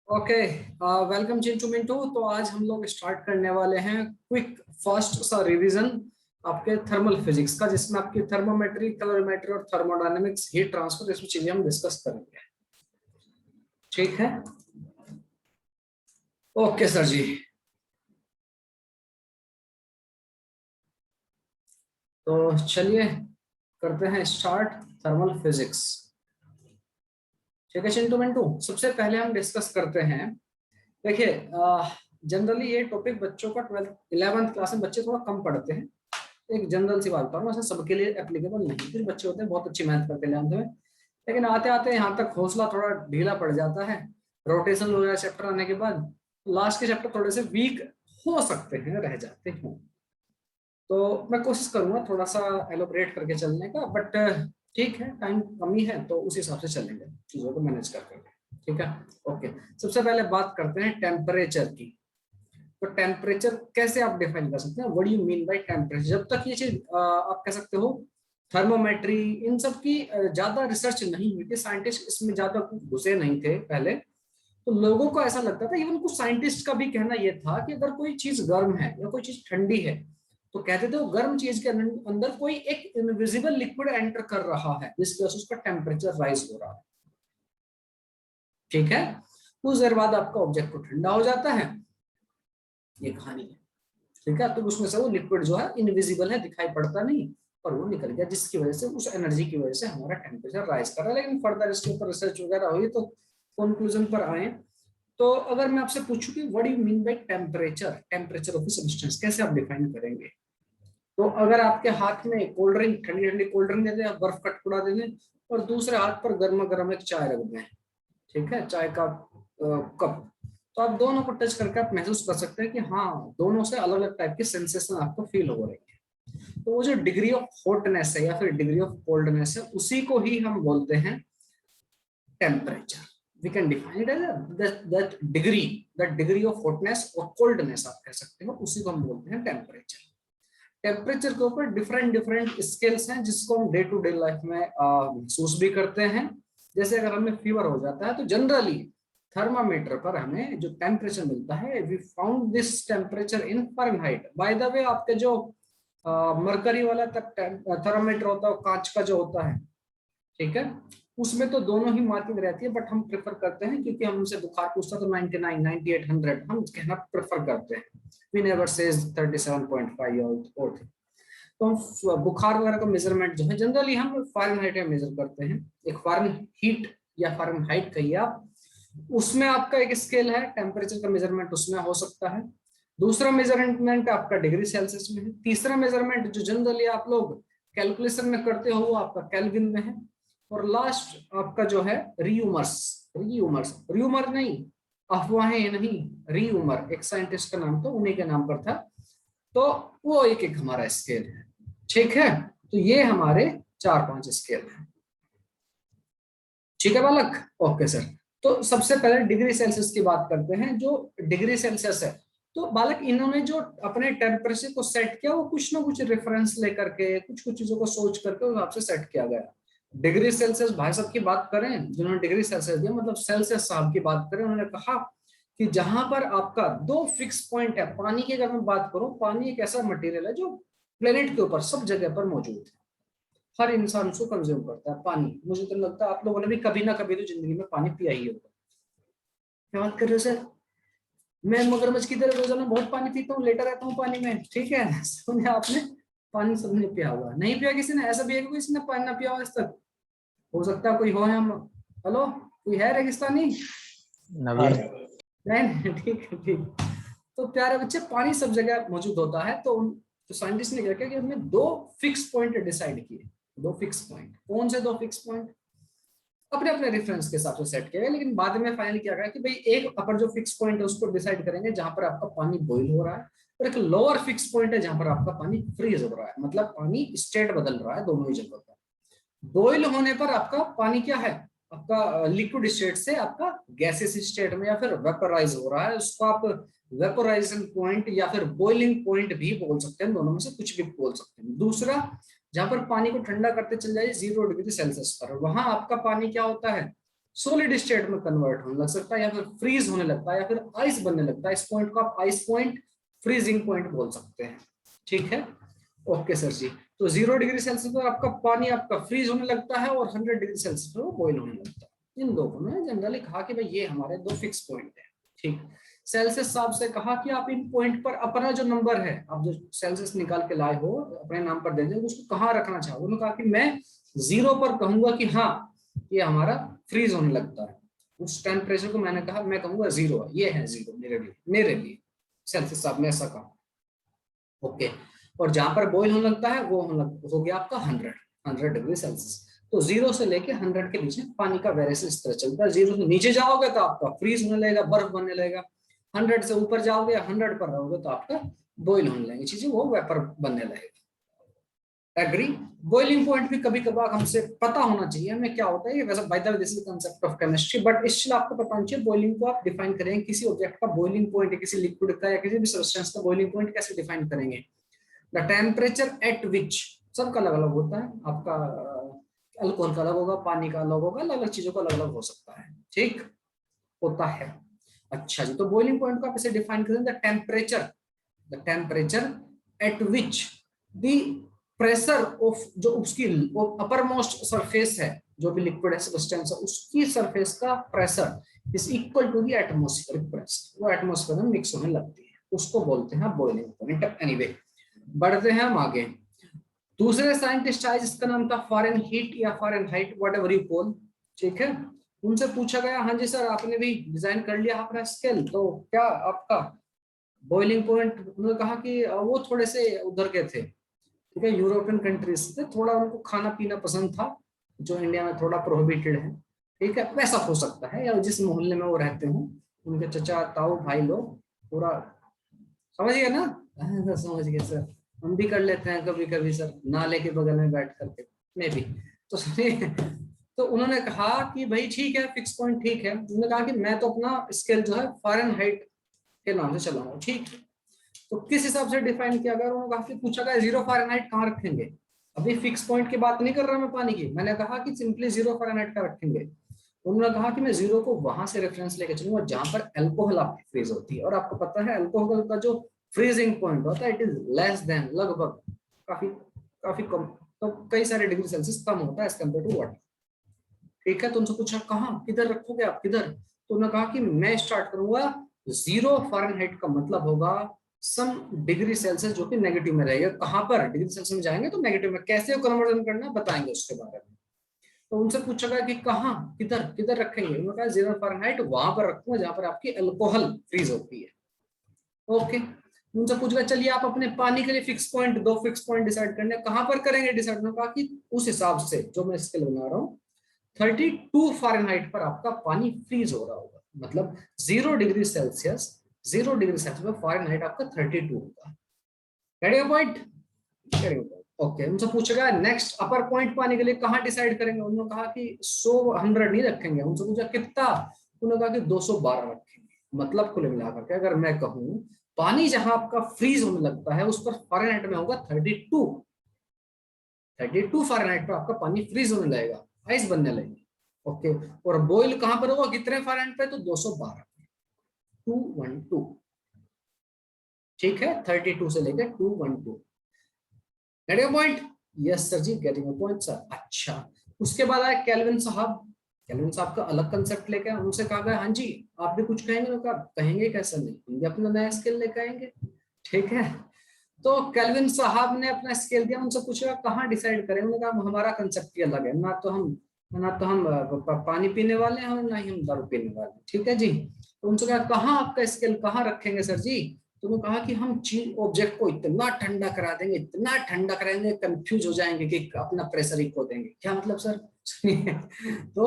Okay, welcome Chintu Mintu. तो आज हम लोग स्टार्ट करने वाले हैं क्विक फास्ट सा रिवीजन आपके थर्मल फिजिक्स का, जिसमें आपकी थर्मोमेट्री, कैलोरीमेट्री और थर्मोडायनेमिक्स, हीट ट्रांसफर, इसमें चीजें हम डिस्कस करेंगे। ठीक है, ओके सर जी। तो चलिए करते हैं स्टार्ट थर्मल फिजिक्स। ठीक है चिंटू मिंटू, सबसे पहले हम डिस्कस करते हैं। देखिए, जनरली ये टॉपिक बच्चों का 11th क्लास में बच्चे थोड़ा कम पढ़ते हैं। एक जनरल सी बात बताऊँ, वैसे सबके लिए एप्लीकेबल नहीं। कुछ बच्चे होते हैं बहुत अच्छी मेहनत करते हैं 11th में, लेकिन आते आते यहाँ तक हौसला थोड़ा ढीला पड़ जाता है। रोटेशन वगैरह चैप्टर आने के बाद लास्ट के चैप्टर थोड़े से वीक हो सकते हैं, रह जाते हैं। तो मैं कोशिश करूंगा थोड़ा सा एलोबरेट करके चलने का, बट ठीक है, टाइम कमी है तो उस हिसाब से चलेंगे, चीजों को मैनेज कर करके। ठीक है, ओके। सबसे पहले बात करते हैं टेम्परेचर की। तो टेम्परेचर कैसे आप डिफाइन कर सकते हैं, what do you mean by temperature? जब तक ये चीज आप कह सकते हो, थर्मोमेट्री इन सब की ज्यादा रिसर्च नहीं हुई थी, साइंटिस्ट इसमें ज्यादा घुसे नहीं थे पहले, तो लोगों को ऐसा लगता था, इवन कुछ साइंटिस्ट का भी कहना यह था कि अगर कोई चीज गर्म है या कोई चीज ठंडी है तो कहते थे वो गर्म चीज के अंदर कोई एक इनविजिबल लिक्विड एंटर कर रहा है, जिसकी वजह से उसका टेम्परेचर राइज हो रहा है। ठीक है, कुछ देर बाद आपका ऑब्जेक्ट को ठंडा हो जाता है, ये कहानी है। ठीक है, तो उसमें से वो लिक्विड जो है इनविजिबल है, दिखाई पड़ता नहीं, और वो निकल गया, जिसकी वजह से उस एनर्जी की वजह से हमारा टेम्परेचर राइज कर रहा है। लेकिन फर्दर इसके ऊपर रिसर्च वगैरह हुई तो कंक्लूजन पर आए। तो अगर मैं आपसे पूछूं कि what do you mean by temperature, temperature of substance कैसे आप डिफाइन करेंगे? तो अगर आपके हाथ में कोल्ड ड्रिंक, ठंडी ठंडी कोल्ड ड्रिंक दे दें, आप बर्फ का टुकड़ा दे दें, और दूसरे हाथ पर गर्मा गर्म एक चाय रख दें, ठीक है, चाय का कप, तो आप दोनों को टच करके आप महसूस कर सकते हैं कि हाँ, दोनों से अलग अलग टाइप की सेंसेशन आपको फील हो रही है। तो वो जो डिग्री ऑफ हॉटनेस है या फिर डिग्री ऑफ कोल्डनेस है, उसी को ही हम बोलते हैं temperature. We can define it as that degree of hotness और कोल्डनेस आप कह सकते हो, उसी को हम बोलते हैं टेम्परेचर। टेम्परेचर के ऊपर डिफरेंट डिफरेंट स्केल्स हैं, जिसको हम डे टू डे लाइफ में महसूस भी करते हैं। जैसे अगर हमें फीवर हो जाता है तो जनरली थर्मामीटर पर हमें जो टेम्परेचर मिलता है, we found this temperature in Fahrenheit. By the way, आपके जो मरकरी वाला थर्मामीटर होता है, कांच का जो होता है, ठीक है, उसमें तो दोनों ही मार्किंग रहती है, बट हम प्रेफर करते हैं, क्योंकि हमसे बुखार पूछता तो 99, 98, 100 हम कहना प्रेफर करते हैं। वी नेवर सेज 37.5 और तो हम बुखार वगैरह का मेजरमेंट जो है जनरली हम फ़ारेनहाइट में मेजर करते हैं। एक फ़ारेनहीट या फ़ारेनहाइट कहिए आप, उसमें आपका एक स्केल है, टेम्परेचर का मेजरमेंट उसमें हो सकता है। दूसरा मेजरमेंट आपका डिग्री सेल्सियस में है। तीसरा मेजरमेंट जो जनरली आप लोग कैलकुलेशन में करते हो वो आपका केल्विन में है। और लास्ट आपका जो है रीयूमर्स, र्यूमर नहीं, अफवाहें नहीं, रीयूमर एक साइंटिस्ट का नाम, तो उन्हीं के नाम पर था। तो वो एक एक हमारा स्केल है। ठीक है, तो ये हमारे 4-5 स्केल है। ठीक है बालक, ओके सर। तो सबसे पहले डिग्री सेल्सियस की बात करते हैं। जो डिग्री सेल्सियस है, तो बालक इन्होंने जो अपने टेम्परेचर को सेट किया, वो कुछ ना कुछ रेफरेंस लेकर के, कुछ कुछ चीजों को सोच करके उस हिसाब से सेट किया गया। डिग्री सेल्सियस भाई साहब की बात करें, जिन्होंने डिग्री सेल्सियस दिया, मतलब सेल्सियस साहब की बात करें, उन्होंने कहा कि जहां पर आपका 2 फिक्स पॉइंट है। पानी की अगर मैं बात करूं, पानी एक ऐसा मटेरियल है जो प्लेनेट के ऊपर सब जगह पर मौजूद है, हर इंसान उसको कंज्यूम करता है पानी। मुझे तो लगता है आप लोगों ने भी कभी ना कभी तो जिंदगी में पानी पिया ही होगा। क्या बात कर रहे हो सर? मैं मगरमच्छ की तरह रोजाना बहुत पानी पीता हूँ, लेटा रहता हूँ पानी में, ठीक है। सुने आपने, पानी सबने पिया हुआ, नहीं पिया किसी ने? ऐसा भी है कि किसी ने पानी ना पिया हो आज तक? हो सकता है कोई हो, हम, हेलो, कोई है रेगिस्तानी? नहीं, ठीक है, ठीक। तो प्यारे बच्चे, पानी सब जगह मौजूद होता है। तो साइंटिस्ट ने क्या किया कि हमने 2 फिक्स पॉइंट डिसाइड किए। 2 फिक्स पॉइंट, कौन से 2 फिक्स पॉइंट? अपने अपने रेफरेंस के हिसाब से सेट किया गया, लेकिन बाद में फाइनल किया गया कि भाई एक अपर जो फिक्स पॉइंट है उसको डिसाइड करेंगे जहां पर आपका पानी बॉईल हो रहा है, और एक लोअर फिक्स पॉइंट है जहां पर आपका पानी फ्रीज हो रहा है, मतलब पानी स्टेट बदल रहा है दोनों ही जगह पर। बॉईल होने पर आपका पानी क्या है, आपका लिक्विड स्टेट से आपका गैसेस स्टेट में या फिर वेपराइज हो रहा है। उसको आप वेपोराइजेशन पॉइंट या फिर बॉइलिंग पॉइंट भी बोल सकते हैं, दोनों में से कुछ भी बोल सकते हैं। दूसरा, जहां पर पानी को ठंडा करते चल जाए 0 डिग्री सेल्सियस पर, वहां आपका पानी क्या होता है, सॉलिड स्टेट में कन्वर्ट होने लग सकता है, या फिर फ्रीज होने लगता है, या फिर आइस बनने लगता है। इस पॉइंट को आप आइस पॉइंट, फ्रीजिंग पॉइंट बोल सकते हैं। ठीक है, ओके सर जी। तो 0 डिग्री सेल्सियस पर आपका पानी आपका फ्रीज होने लगता है और 100 डिग्री सेल्सियस पर वो बॉइल होने लगता है। इन दोनों ने जनरली कहा कि भाई ये हमारे दो फिक्स पॉइंट है। ठीक, सेल्सियस साहब से कहा कि आप इन पॉइंट पर अपना जो नंबर है, आप जो सेल्सियस निकाल के लाए हो अपने नाम पर दे दें, उसको कहाँ रखना चाहो। उन्होंने कहा कि मैं 0 पर कहूंगा कि हाँ ये हमारा फ्रीज होने लगता है। उस टेम्परेचर को मैंने कहा, मैं कहूंगा 0 है, ये है 0 मेरे लिए सेल्सियस साहब ने ऐसा कहा। ओके, और जहां पर बॉईल होने लगता है वो हो गया आपका 100 डिग्री सेल्सियस। तो 0 से लेके 100 के बीच में पानी का वेरिएशन इस तरह चलता है। 0 से नीचे जाओगे तो आपका फ्रीज होने लगेगा, बर्फ बनने लगेगा। 100 से ऊपर जाओगे, 100 पर रहोगे तो आपका बॉईल होने लगेगी चीजें, वो वेपर बनने लगेगा। एग्री। बॉइलिंग पॉइंट भी कभी कभार हमसे पता होना चाहिए हमें क्या होता है ये, वैसे bye the way this is concept of chemistry, but still आपको पता होना चाहिए बॉइलिंग को आप डिफाइन करेंगे। किसी ऑब्जेक्ट का बॉइलिंग पॉइंट, किसी लिक्विड का या किसी भी सब्सटेंस का बॉइलिंग पॉइंट कैसे डिफाइन करेंगे। द टेम्परेचर एट विच, सबका अलग अलग होता है। आपका अल्कोहल का अलग होगा, पानी का अलग होगा, अलग अलग चीजों का अलग अलग हो सकता है। ठीक होता है। अच्छा जी, तो बॉइलिंग पॉइंट को आप इसे डिफाइन करें, the temperature at which the pressure of, जो उसकी अपर मोस्ट सरफेस है, जो भी लिक्विड है सब्सटेंस है, उसकी सरफेस का pressure is equal to the atmospheric pressure. वो एटमॉस्फेयर में मिक्स होने लगती है, उसको बोलते हैं बॉइलिंग पॉइंट। एनीवे, बढ़ते हैं हम आगे। दूसरे साइंटिस्ट आए जिसका नाम था फारेनहीट या Fahrenheit, what ever you call. ठीक है, उनसे पूछा गया, हाँ जी सर आपने भी डिजाइन कर लिया अपना स्केल, तो क्या आपका बॉइलिंग पॉइंट। उन्होंने कहा कि वो थोड़े से उधर के थे, ठीक है, यूरोपियन कंट्रीज थे, थोड़ा उनको खाना पीना पसंद था जो इंडिया में थोड़ा प्रोहिबिटेड है। ठीक है, वैसा हो सकता है, या जिस मोहल्ले में वो रहते हो उनके चचा ताऊ भाई लोग पूरा, समझ गए ना। हाँ, समझ गए सर, हम भी कर लेते हैं कभी कभी सर, नाले के बगल में बैठ करके मैं भी। तो सुनिए, तो उन्होंने कहा कि भाई ठीक है, फिक्स पॉइंट ठीक है। उन्होंने कहा कि मैं तो अपना स्केल जो है फारेनहाइट के नाम से चलाऊंगा। ठीक, तो किस हिसाब से डिफाइन किया गया, उन्होंने कहा कि पूछा गया 0 फारेनहाइट कहाँ रखेंगे। अभी फिक्स पॉइंट की बात नहीं कर रहा मैं पानी की, मैंने कहा कि सिंपली 0 फारेनहाइट का रखेंगे। उन्होंने कहा कि मैं 0 को वहां से रेफरेंस लेके चलूंगा जहां पर अल्कोहल आपकी फ्रीज होती है, और आपको पता है अल्कोहल का जो फ्रीजिंग पॉइंट होता है इट इज लेस देन, लगभग काफी काफी कम, तो कई सारे डिग्री सेल्सियस कम होता है एज कम्पेयर टू वाटर। ठीक है, तो उनसे पूछा कहाँ किधर रखोगे आप, किधर। तो उन्होंने कहा कि मैं स्टार्ट करूंगा 0 फारेनहाइट का मतलब होगा सम डिग्री सेल्सियस जो कि नेगेटिव में रहेगा। कहां पर डिग्री सेल्सियस में जाएंगे तो नेगेटिव में, कैसे कन्वर्जन करना बताएंगे उसके बारे में। तो उनसे पूछा गया कि कहाँ किधर किधर रखेंगे। उन्होंने कहा 0 फारेनहाइट वहां पर रखूंगा जहां पर आपकी अल्कोहल फ्रीज होती है। ओके, उनसे पूछ गया चलिए आप अपने पानी के लिए फिक्स पॉइंट, दो फिक्स पॉइंट डिसाइड करने, कहां पर करेंगे डिसाइड। उन्होंने कहा कि उस हिसाब से जो मैं स्केल बना रहा हूँ 32 फारेनहाइट पर आपका पानी फ्रीज हो रहा होगा, मतलब 0 डिग्री सेल्सियस, 0 डिग्री सेल्सियस में फारेनहाइट आपका 32 होगा। Point okay. उनसे पूछेगा नेक्स्ट अपर पॉइंट पाने के लिए कहां डिसाइड करेंगे। उन्होंने कहा कि 100 नहीं रखेंगे। उनसे पूछा कितना, उन्होंने कहा कि 212 रखेंगे। मतलब कुल मिलाकर के अगर मैं कहूं पानी जहां आपका फ्रीज होने लगता है उस पर फारेनहाइट में होगा 32 फारेनहाइट पर आपका पानी फ्रीज होने लगेगा, आइस बनने लगेगी। ओके, और बॉइल कहां पर होगा, कितने फारेनहाइट पे, तो 212, 212। ठीक है, 32 से लेकर 212। गेटिंग पॉइंट, यस सर जी, गेटिंग पॉइंट सर। अच्छा, उसके बाद आया केल्विन साहब। केल्विन साहब का अलग कंसेप्ट लेके उनसे कहा गया हाँ जी आप भी कुछ कहेंगे, तो कहेंगे कैसा नहीं, हम भी अपना नया स्केल लेके आएंगे। ठीक है, तो केल्विन साहब ने अपना स्केल दिया। उनसे पूछा कहाँ डिसाइड करें। उन्होंने कहा हमारा कंसेप्ट ही अलग है, ना तो हम पानी पीने वाले हैं और ना ही हम दारू पीने वाले हैं। ठीक है जी, तो उनसे कहा कहाँ आपका स्केल कहाँ रखेंगे सर जी। तो उन्होंने कहा कि हम चीज ऑब्जेक्ट को इतना ठंडा करा देंगे, इतना ठंडा कराएंगे, कंफ्यूज हो जाएंगे कि अपना प्रेशर ही खो देंगे। क्या मतलब सर। तो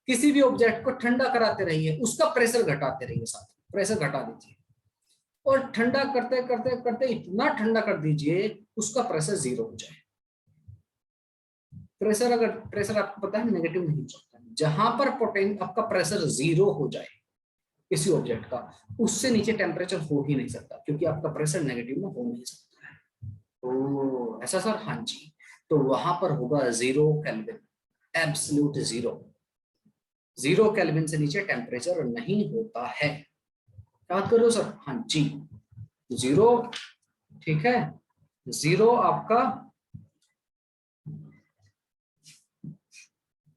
किसी भी ऑब्जेक्ट को ठंडा कराते रहिए, उसका प्रेशर घटाते रहिए, साथ प्रेशर घटा दीजिए, और ठंडा करते करते करते इतना ठंडा कर दीजिए उसका प्रेशर 0 हो जाए। प्रेशर आपको पता है नेगेटिव नहीं हो सकता। जहां पर पोटेंशियल आपका प्रेशर 0 हो जाए किसी ऑब्जेक्ट का, उससे नीचे टेम्परेचर हो ही नहीं सकता, क्योंकि आपका प्रेशर नेगेटिव में हो नहीं सकता है। तो ऐसा सर, हाँ जी, तो वहां पर होगा 0 केल्विन, एब्सोल्यूट 0। 0 केल्विन से नीचे टेम्परेचर नहीं होता है। याद करो सर, हाँ जी 0, ठीक है 0 आपका,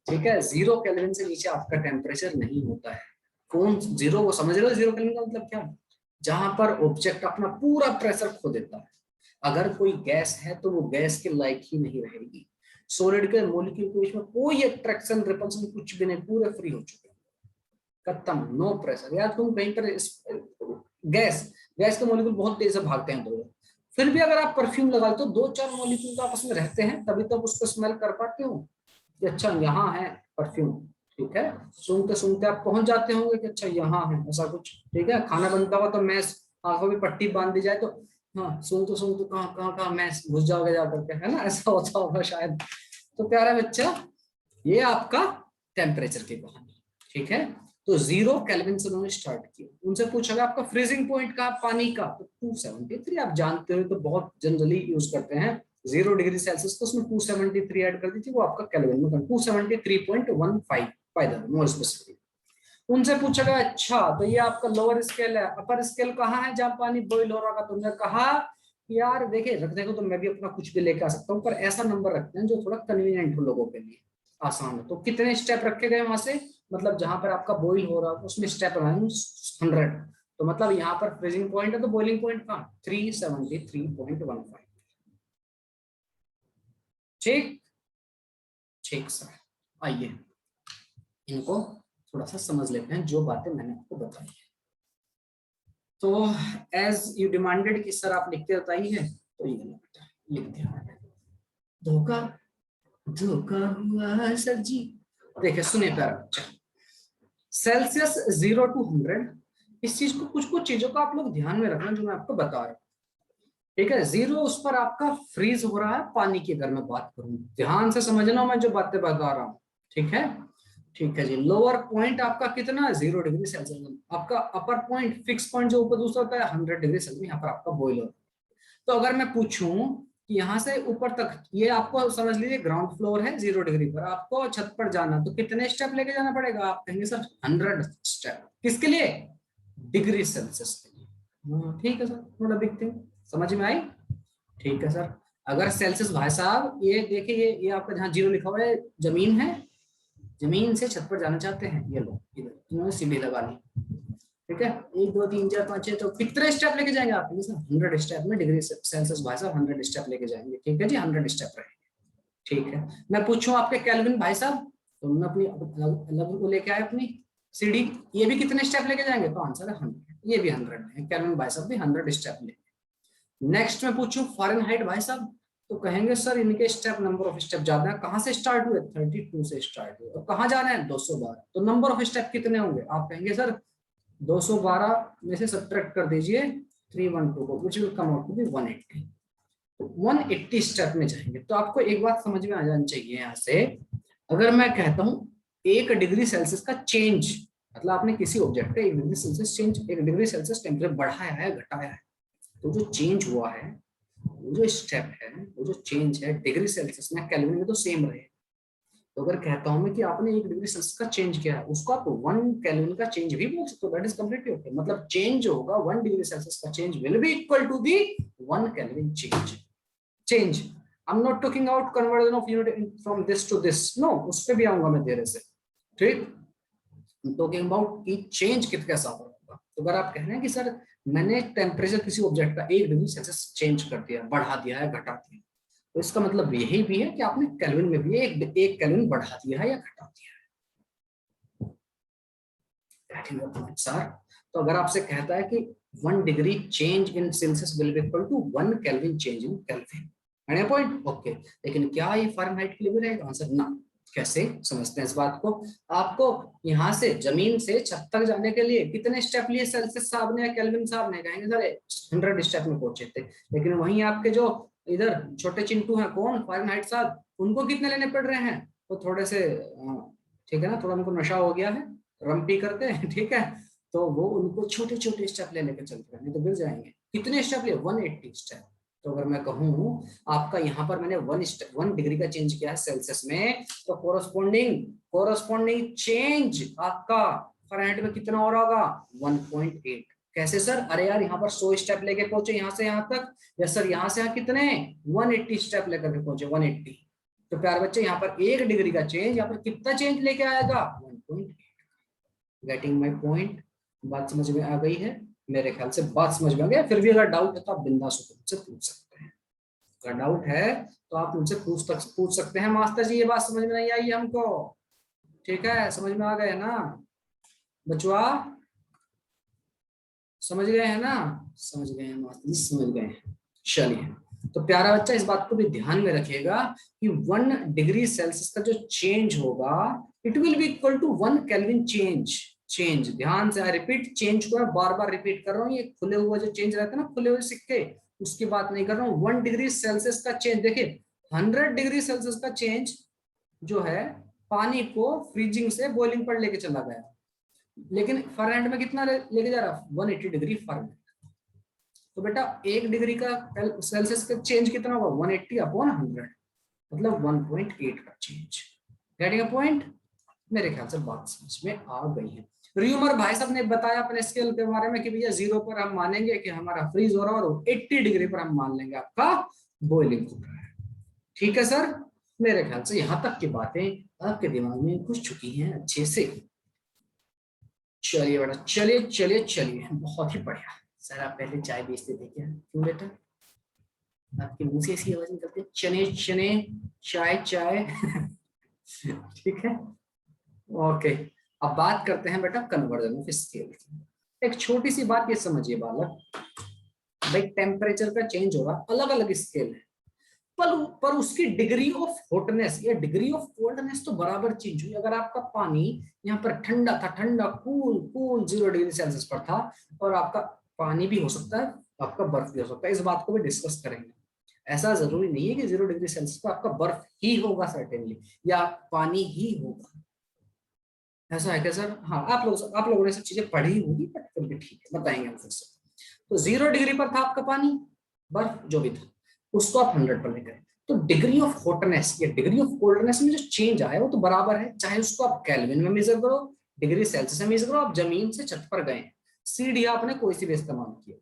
ठीक है 0 केल्विन से नीचे आपका टेम्परेचर नहीं होता है। कौन 0, वो समझ रहे हो 0 केल्विन का मतलब क्या? जहां पर ऑब्जेक्ट अपना पूरा प्रेशर खो देता है। अगर कोई गैस है तो वो गैस के लायक ही नहीं रहेगी। सॉलिड के मॉलिक्यूल के बीच में कोई अट्रैक्शन रिपल्शन कुछ भी नहीं, पूरे फ्री हो चुके हैं, खत्म, नो प्रेशर। यार तुम कहीं पर गैस गैस के मॉलिक्यूल बहुत तेज से भागते हैं दूर, फिर भी अगर आप परफ्यूम लगा तो 2-4 मॉलिक्यूल आपस में रहते हैं, तभी तो उसको स्मेल कर पाते हो कि अच्छा यहाँ है परफ्यूम, ठीक है। सूंघते सूंघते आप पहुंच जाते होंगे कि अच्छा यहाँ है, ऐसा कुछ, ठीक है। खाना बनता हुआ तो मैस, आंखों में पट्टी बांध दी जाए तो हाँ सूंघते सूंघते कहाँ कहाँ कहाँ मैस घुस जाओगे जाकर के, है ना, ऐसा होता होगा शायद। तो प्यारा बच्चा, ये आपका टेम्परेचर की कहानी, ठीक है। तो 0 केल्विन से उन्होंने स्टार्ट किया। उनसे पूछा गया आपका फ्रीजिंग पॉइंट का पानी का, तो 273 आप जानते हो, तो बहुत जनरली यूज करते हैं 0 डिग्री सेल्सियस, तो उसमें 273 ऐड कर दीजिए, वो आपका केल्विन में 273.15 बाय द मोल स्पेसिफिक। उनसे पूछा गया अच्छा तो ये आपका लोअर स्केल है, अपर स्केल कहाँ है जहां पानी बॉइल हो रहा था? तुमने कहा यार देखिए रखने को तो मैं भी अपना कुछ भी लेके आ सकता हूँ, पर ऐसा नंबर रखते हैं जो थोड़ा कन्वीनियंट हो लोगों के लिए, आसान हो। तो कितने स्टेप रखे गए वहां से, मतलब जहां पर आपका बॉइल हो रहा है उसमें स्टेप लगाए 100, तो मतलब यहाँ पर फ्रीजिंग पॉइंट है तो बॉइलिंग पॉइंट कहाँ, 373.15। ठीक ठीक सर, आइए इनको थोड़ा सा समझ लेते हैं जो बातें मैंने आपको बताई है। तो एज यू डिमांडेड कि सर आप लिखते बताइए, तो ये लिख दिया। धोखा धोखा हुआ सर जी। देखिए सुनिए प्यारा बच्चा, सेल्सियस 0 to 100, इस चीज को कुछ कुछ चीजों को आप लोग ध्यान में रखना जो मैं आपको बता रहा हूँ, ठीक है। 0 उस पर आपका फ्रीज हो रहा है पानी की, अगर मैं बात करूं ध्यान से समझना मैं जो बातें बता रहा हूँ, ठीक है। ठीक है जी, लोअर पॉइंट आपका कितना है 0 डिग्री सेल्सियस, आपका अपर पॉइंट फिक्स पॉइंट जो ऊपर दूसरा होता है 100 डिग्री सेल्सियस, यहाँ पर आपका बॉइल हो रहा है। तो अगर मैं पूछूं कि यहाँ से ऊपर तक, ये आपको समझ लीजिए ग्राउंड फ्लोर है 0 डिग्री पर, आपको छत पर जाना तो कितने स्टेप लेके जाना पड़ेगा? आप कहेंगे सर 100 स्टेप, किसके लिए? डिग्री सेल्सियस के लिए। ठीक है sir, not a big thing, समझ में आई? ठीक है सर। अगर सेल्सियस भाई साहब ये देखिए, ये आपका जहाँ 0 लिखा हुआ है जमीन है, जमीन से छत पर जाना चाहते हैं, ये लो इधर इन्होंने सीढ़ी लगा ली, ठीक है। 1 2 3 4 5 6, तो कितने स्टेप लेके जाएंगे आप? 100 स्टेप में डिग्री सेल्सियस भाई साहब 100 स्टेप लेके जाएंगे, ठीक है जी, 100 स्टेप रहेंगे, ठीक है। मैं पूछूं आपके केल्विन भाई साहब, तो मैं अपनी अलग को लेके आए अपनी सीढ़ी, ये भी कितने स्टेप लेके जाएंगे? तो आंसर है 100, ये भी 100 है, केल्विन भाई साहब भी 100 स्टेप लेंगे। नेक्स्ट में पूछूं फ़ारेनहाइट भाई साहब, तो कहेंगे सर इनके स्टेप, नंबर ऑफ स्टेप ज्यादा है, कहां से स्टार्ट हुए? 32 से स्टार्ट हुए, तो कहां जाना है? 212, तो नंबर ऑफ स्टेप कितने होंगे? आप कहेंगे सर 212 में से सब्ट्रैक्ट कर दीजिए 312 को, which will come out to be 180, तो 180 स्टेप में जाएंगे। तो आपको एक बात समझ में आ जानी चाहिए यहाँ से, अगर मैं कहता हूँ 1 डिग्री सेल्सियस का चेंज, मतलब आपने किसी ऑब्जेक्ट का 1 degree Celsius change, 1 degree Celsius temperature बढ़ाया है घटाया है, तो जो चेंज हुआ है, वो जो स्टेप है, वो जो चेंज है डिग्री सेल्सियस में केल्विन में तो सेम रहे। तो अगर कहता हूं मैं कि आपने 1 डिग्री सेल्सियस का चेंज किया है, उसको आप 1 केल्विन का चेंज भी बोल सकते हो, दैट इज कंप्लीटली ओके। मतलब चेंज होगा 1 डिग्री सेल्सियस का change will be equal to the 1 kelvin change. I am not talking out conversion of unit from this to this, no, उस पे भी आऊंगा मैं देर से, ठीक। टॉकिंग अबाउट कि चेंज कितना सा होगा। तो अगर आप कह रहे हैं कि सर मैंने टेम्परेचर किसी ऑब्जेक्ट का 1 डिग्री सेल्सियस चेंज कर दिया, बढ़ा दिया है, घटा दिया, तो इसका मतलब यही भी है कि आपने केल्विन में भी एक केल्विन बढ़ा दिया है या घटा दिया है। सर तो अगर आपसे कहता है कि 1 degree change in Celsius will be equal to 1 kelvin change in kelvin, point okay. लेकिन क्या ये फ़ारेनहाइट के लिए भी रहेगा? आंसर ना। कैसे समझते हैं इस बात को? आपको यहाँ से जमीन से छत तक जाने के लिए कितने स्टेप लिए सेल्सियस साहब ने या केल्विन साहब ने? कहेंगे सर 100 स्टेप में पहुंचे थे। लेकिन वहीं आपके जो इधर छोटे चिंटू हैं, कौन? फ़ारेनहाइट साहब, उनको कितने लेने पड़ रहे हैं? तो थोड़े से ठीक है ना, थोड़ा उनको नशा हो गया है, रम पी करते हैं, ठीक है, तो वो उनको छोटे छोटे स्टेप ले लेकर चलते हैं, नहीं तो गिर जाएंगे। कितने स्टेप लिए? 180 स्टेप। तो अगर मैं कहूँ आपका यहाँ पर मैंने 1 डिग्री का चेंज किया है सेल्सियस में, तो कोरोस्पोंडिंग चेंज आपका फ़ारेनहाइट में कितना हो रहा होगा? 1.8। कैसे सर? अरे यार यहाँ पर 100 स्टेप लेके पहुंचे यहाँ से यहाँ तक, या सर यहाँ से यहाँ कितने 180 स्टेप लेकर के पहुंचे 180। तो प्यारे बच्चे यहाँ पर 1 डिग्री का चेंज यहाँ पर कितना चेंज लेके आएगा? 1.8। Getting my point? बात समझ में आ गई है? मेरे ख्याल से बात समझ में आ गया। फिर भी अगर डाउट है तो आप बिंदास होकर मुझसे पूछ सकते हैं। अगर डाउट है तो आप मुझसे पूछ सकते हैं, मास्टर जी ये बात समझ में नहीं आई हमको। ठीक है, समझ में आ गए ना बचवा? समझ गए हैं ना? समझ गए हैं मास्टर जी, समझ गए हैं। चलिए, तो प्यारा बच्चा इस बात को भी ध्यान में रखिएगा कि 1 डिग्री सेल्सियस का जो चेंज होगा it will be equal to 1 kelvin change. ध्यान से रिपीट, चेंज को बार बार रिपीट कर रहा हूँ। ये खुले हुए जो चेंज रहते हैं ना, खुले हुए सिक्के, उसकी बात नहीं कर रहा हूँ। 1 डिग्री सेल्सियस का चेंज, देखिए 100 डिग्री सेल्सियस का चेंज जो है पानी को फ्रीजिंग से बॉइलिंग पर लेके चला गया, लेकिन फ़ारेनहाइट में कितना लेके जा रहा? 180 डिग्री फ़ारेनहाइट। तो बेटा 1 डिग्री का सेल्सियस का चेंज कितना होगा? 180 अपॉन 100, मतलब 1.8 का चेंज। Getting a point? मेरे ख्याल से बात समझ में आ गई है। र्यूमर भाई साहब ने बताया अपने स्केल के बारे में कि भैया 0 पर हम मानेंगे कि हमारा फ्रीज हो रहा है, और 80 डिग्री पर हम मान लेंगे आपका बॉइलिंग हो रहा है। ठीक है सर? मेरे ख्याल से यहां तक की बातें आपके दिमाग में घुस चुकी हैं अच्छे से। चलिए बेटा, चलिए, बहुत ही बढ़िया। सर आप पहले चाय बेचते थे क्या? क्यों बेटा, आपके मुंह से ऐसी आवाज निकलती है, चने चाय। ठीक है, ओके। अब बात करते हैं बेटा कन्वर्जन ऑफ स्केल की। एक छोटी सी बात ये समझिए बालक, भाई टेम्परेचर का चेंज होगा, अलग अलग स्केल है, पर उसकी डिग्री ऑफ हॉटनेस या डिग्री ऑफ कोल्डनेस तो बराबर चेंज हुई। अगर आपका पानी यहाँ पर ठंडा था, ठंडा कूल 0 डिग्री सेल्सियस पर था, और आपका पानी भी हो सकता है, आपका बर्फ भी हो सकता है, इस बात को भी डिस्कस करेंगे। ऐसा जरूरी नहीं है कि 0 डिग्री सेल्सियस पर आपका बर्फ ही होगा सर्टेनली, या पानी ही होगा। ऐसा है क्या सर? हाँ, आप लोगों ने सब चीजें पढ़ी होंगी, बट फिर भी ठीक है, बताएंगे हम फिर से। तो 0 डिग्री पर था आपका पानी, बर्फ जो भी था, उसको आप 100 पर लेकर, तो डिग्री ऑफ हॉटनेस या डिग्री ऑफ कोल्डनेस में जो चेंज आया वो तो बराबर है, चाहे उसको आप केल्विन में मेजर करो, डिग्री सेल्सियस में मेजर करो, आप जमीन से छत पर गए, सीढ़ी आपने कोई सी भी इस्तेमाल किया।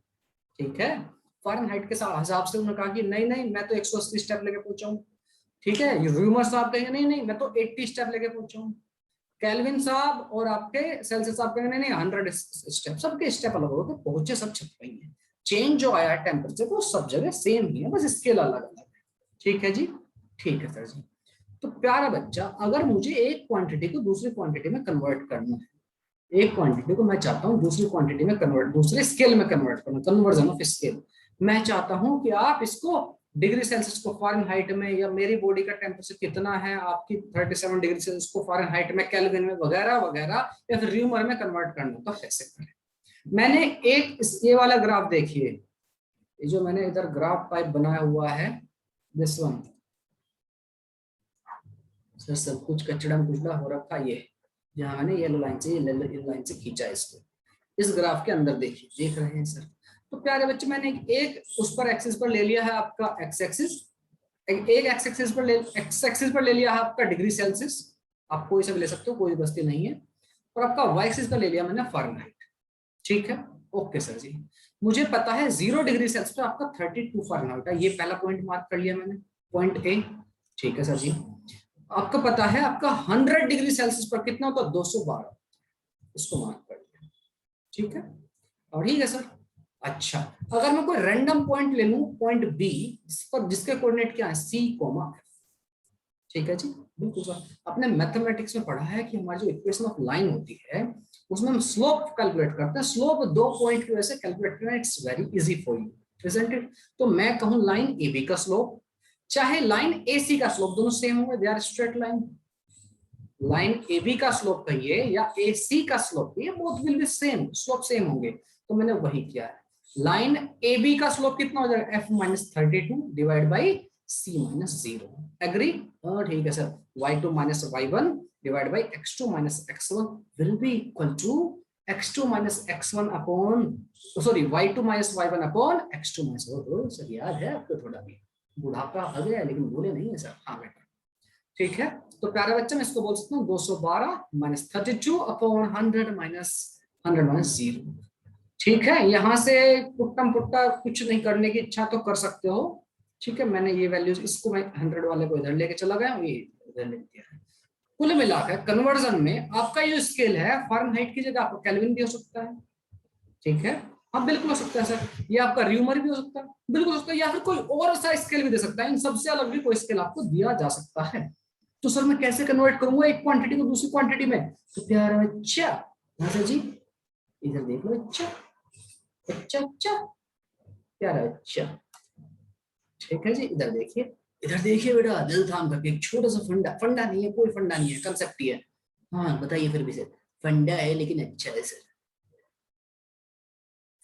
ठीक है, फ़ारेनहाइट के हिसाब से उन्होंने कहा कि नहीं मैं तो 180 स्टेप लेके पहुंचा। ठीक है, र्यूमर साहब कहेंगे नहीं मैं तो 80 स्टेप लेके पहुंचा। केल्विन साहब और आपके सेल्सियस साहब कहेंगे नहीं 100 स्टेप। सबके स्टेप अलग होते, पहुंचे सब छत पे ही है। चेंज जो आया टेम्परेचर को सब जगह सेम ही है, बस स्केल अलग अलग है। ठीक है जी, ठीक है सर जी। तो प्यारा बच्चा, अगर मुझे एक क्वांटिटी को दूसरी क्वांटिटी में कन्वर्ट करना है, एक क्वांटिटी को मैं चाहता हूँ दूसरी क्वांटिटी में कन्वर्ट, दूसरे स्केल में कन्वर्ट करना, कन्वर्जन ऑफ स्केल। मैं चाहता हूँ कि आप इसको डिग्री सेल्सियस को फ़ारेनहाइट में, या मेरी बॉडी का टेम्परेचर कितना है आपकी 37 डिग्री सेल्सियस को फ़ारेनहाइट में, केल्विन में, वगैरह वगैरह, या फिर र्यूमर में कन्वर्ट करना, तो कैसे करें? मैंने एक ये वाला ग्राफ देखिए, ये जो मैंने इधर ग्राफ टाइप बनाया हुआ है, दिस वन सर, सब कुछ कचड़ा कुचड़ा हो रखा, ये जहां मैंने येलो लाइन से खींचा इसको, इस ग्राफ के अंदर देखिए, देख रहे हैं सर? तो प्यारे बच्चे, मैंने एक उस पर एक्सिस पर ले लिया है आपका एक्स एक्सिस, एक एक्स एक्सिस पर ले लिया है आपका डिग्री सेल्सियस, आप कोई सा भी ले सकते हो, कोई बस्ती नहीं है, और आपका वाई एक्सिस पर ले लिया मैंने फ़ारेनहाइट। ठीक है, ओके सर जी। मुझे पता है 0 डिग्री सेल्सियस पर आपका 32 फ़ारेनहाइट है, ये पहला पॉइंट मार्क कर लिया मैंने, पॉइंट ए। ठीक है सर जी। आपको पता है आपका 100 डिग्री सेल्सियस पर कितना होता है? 212, इसको मार्क कर लिया। ठीक है, और ठीक है सर। अच्छा, अगर मैं कोई रैंडम पॉइंट ले लूं, पॉइंट बी, पर जिसके कोऑर्डिनेट क्या है? C comma F. ठीक है जी, बिल्कुल सर। आपने मैथमेटिक्स में पढ़ा है कि हमारी जो इक्वेशन ऑफ लाइन होती है उसमें हम स्लोप कैलकुलेट करते हैं, स्लोप 2 पॉइंट की वजह से कैलकुलेट करना, it's very easy for you, isn't it? तो मैं कहूं लाइन ए बी का स्लोप, चाहे लाइन ए सी का स्लोप, दोनों सेम होंगे, they are straight line. Line A B का स्लोप कहिए या ए सी का स्लोप कहिए, both will be same, slope same होंगे। तो मैंने वही किया है। लाइन ए बी का स्लोप कितना हो जाएगा? f minus 32 divide by c minus 0। Agree? ठीक है sir. y2 minus y1 divide by x2 minus x1 will be equal to x2 minus x1 upon sorry y2 minus y1 upon x2 minus, ओहो sir याद है आपको, थोड़ा भी बुढ़ापा आ गया लेकिन बोले नहीं है सर। हाँ बेटा ठीक है। तो प्यारे बच्चे मैं इसको बोल सकता हूँ 212 माइनस 32 अपॉन 100 माइनस 0। ठीक है, यहाँ से पुट्टम पुट्टा कुछ नहीं करने की इच्छा तो कर सकते हो। ठीक है, मैंने ये वैल्यूज इसको मैं 100 वाले को इधर लेके चला गया, ये इधर लिख दिया है। कुल मिलाकर कन्वर्जन में आपका ये स्केल है फ़ारेनहाइट की जगह आपका केल्विन भी हो सकता है। ठीक है, हाँ बिल्कुल हो सकता है सर। ये आपका र्यूमर भी हो सकता है, बिल्कुल हो सकता है, या फिर कोई और सा स्केल भी दे सकता है। इन सबसे अलग भी कोई स्केल आपको दिया जा सकता है। तो सर मैं कैसे कन्वर्ट करूंगा एक क्वांटिटी को दूसरी क्वांटिटी में? तो प्यारा बच्चा अच्छा जी इधर देख लो, अच्छा अच्छा अच्छा प्यारा बच्चा, ठीक है जी। इधर देखिए बेटा, दिल थाम करके एक छोटा सा फंडा, फंडा नहीं है, कोई फंडा नहीं है, कंसेप्ट ही है। हाँ बताइए फिर भी सर। फंडा है लेकिन अच्छा है सर,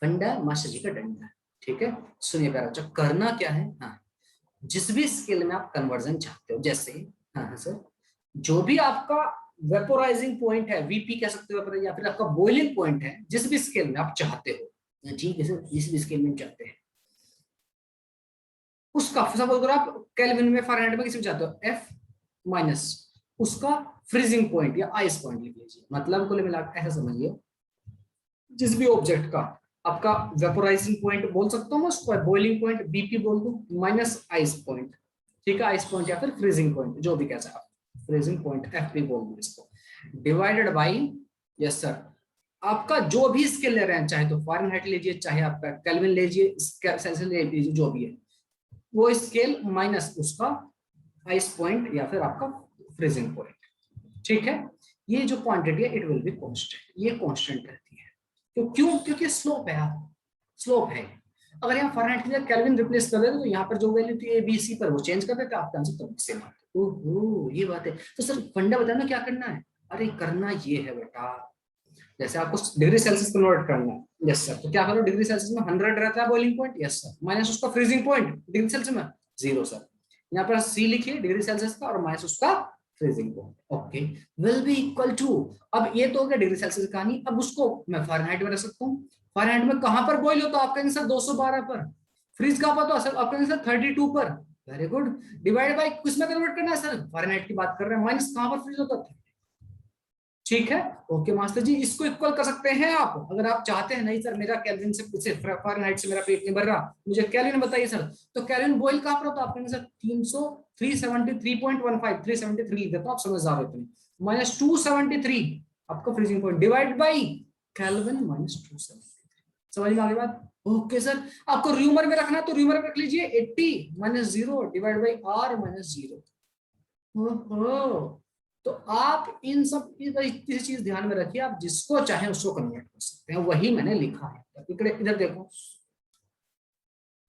फंडा मास्टर जी का डंडा। ठीक है, सुनिए प्यारा बच्चा, करना क्या है। हाँ, जिस भी स्केल में आप कन्वर्जन चाहते हो, जैसे हाँ हाँ सर, जो भी आपका वेपोराइजिंग पॉइंट है, वीपी कह सकते हो या फिर आपका बॉइलिंग पॉइंट है, जिस भी स्केल में आप चाहते हो, ठीक है सर, जिस भी स्केल में चाहते हैं उसका, सपोज अगर आप केल्विन में फ़ारेनहाइट में किसी में चाहते हो, एफ माइनस उसका फ्रीजिंग पॉइंट या आइस पॉइंट लिख लीजिए। मतलब कुल मिलाकर ऐसा समझिए, जिस भी ऑब्जेक्ट का आपका वेपोराइजिंग पॉइंट बोल सकता हूँ उसको, बॉइलिंग पॉइंट बीपी बोल दूं, माइनस आइस पॉइंट। ठीक है, आइस पॉइंट या फिर फ्रीजिंग पॉइंट, जो भी कैसा आप फ्रीजिंग पॉइंट एफपी बोल दूं इसको, डिवाइडेड बाई, यस सर, आपका जो भी स्केल ले रहे हैं, चाहे तो फ़ारेनहाइट लीजिए, चाहे आपका केल्विन लीजिए, सेल्सियस लीजिए, जो भी है वो स्केल माइनस उसका आइस पॉइंट या फिर आपका फ्रीजिंग पॉइंट। ठीक है, ये जो क्वांटिटी है इट विल बी कांस्टेंट, ये कांस्टेंट रहती है। तो क्यों? क्योंकि स्लोप है, स्लोप है। अगर यहाँ फ़ारेनहाइट की जगह केल्विन रिप्लेस कर देते तो यहाँ पर जो वैल्यू थी ए बी सी पर वो चेंज कर देते, आपका आंसर तब सेम आता। ओहो ये बात है। तो सर फंडा बताना क्या करना है? अरे करना ये है बेटा, जैसे आपको डिग्री सेल्सियस कन्वर्ट करना है, यस सर, तो क्या करो, डिग्री सेल्सियस में 100 रहता है boiling point, yes sir, minus उसका फ्रीजिंग पॉइंट डिग्री सेल्सियस में 0 सर, यहाँ पर सी लिखिए डिग्री सेल्सियस का और माइनस उसका freezing point, okay, will be equal to, अब ये तो हो गया डिग्री सेल्सियस की कहानी। अब उसको मैं फ़ारेनहाइट में रख सकता हूँ। फ़ारेनहाइट में कहां पर बॉइल होता है आपका आंसर? 212 पर। फ्रीज कहां पर? तो आपका आंसर 32 पर। Very good. डिवाइड बाय किसमें कन्वर्ट करना है सर? फ़ारेनहाइट की बात कर रहे हैं, माइनस कहां पर फ्रीज होता है? ठीक है, ओके मास्टर जी, इसको इक्वल कर सकते हैं आप अगर आप चाहते हैं। नहीं सर मेरा केल्विन से फ़ारेनहाइट से मेरा पेट नहीं भर रहा, मुझे केल्विन बताइए सर। तो केल्विन बॉइल कहां पर होता है आपके आंसर? 300 373.15 373 लिख देता हूं, आप समझदार हो इतने, माइनस 273 आपका freezing point, divide by kelvin minus 273। समझ में आ गई बात? ओके सर, आपको र्यूमर में रखना है तो र्यूमर में रख लीजिए 80 minus 0 divide by R minus 0। तो आप इन सब चीज ध्यान में रखिए, आप जिसको चाहे उसको कन्वर्ट कर सकते हैं, वही मैंने लिखा है। इधर देखो,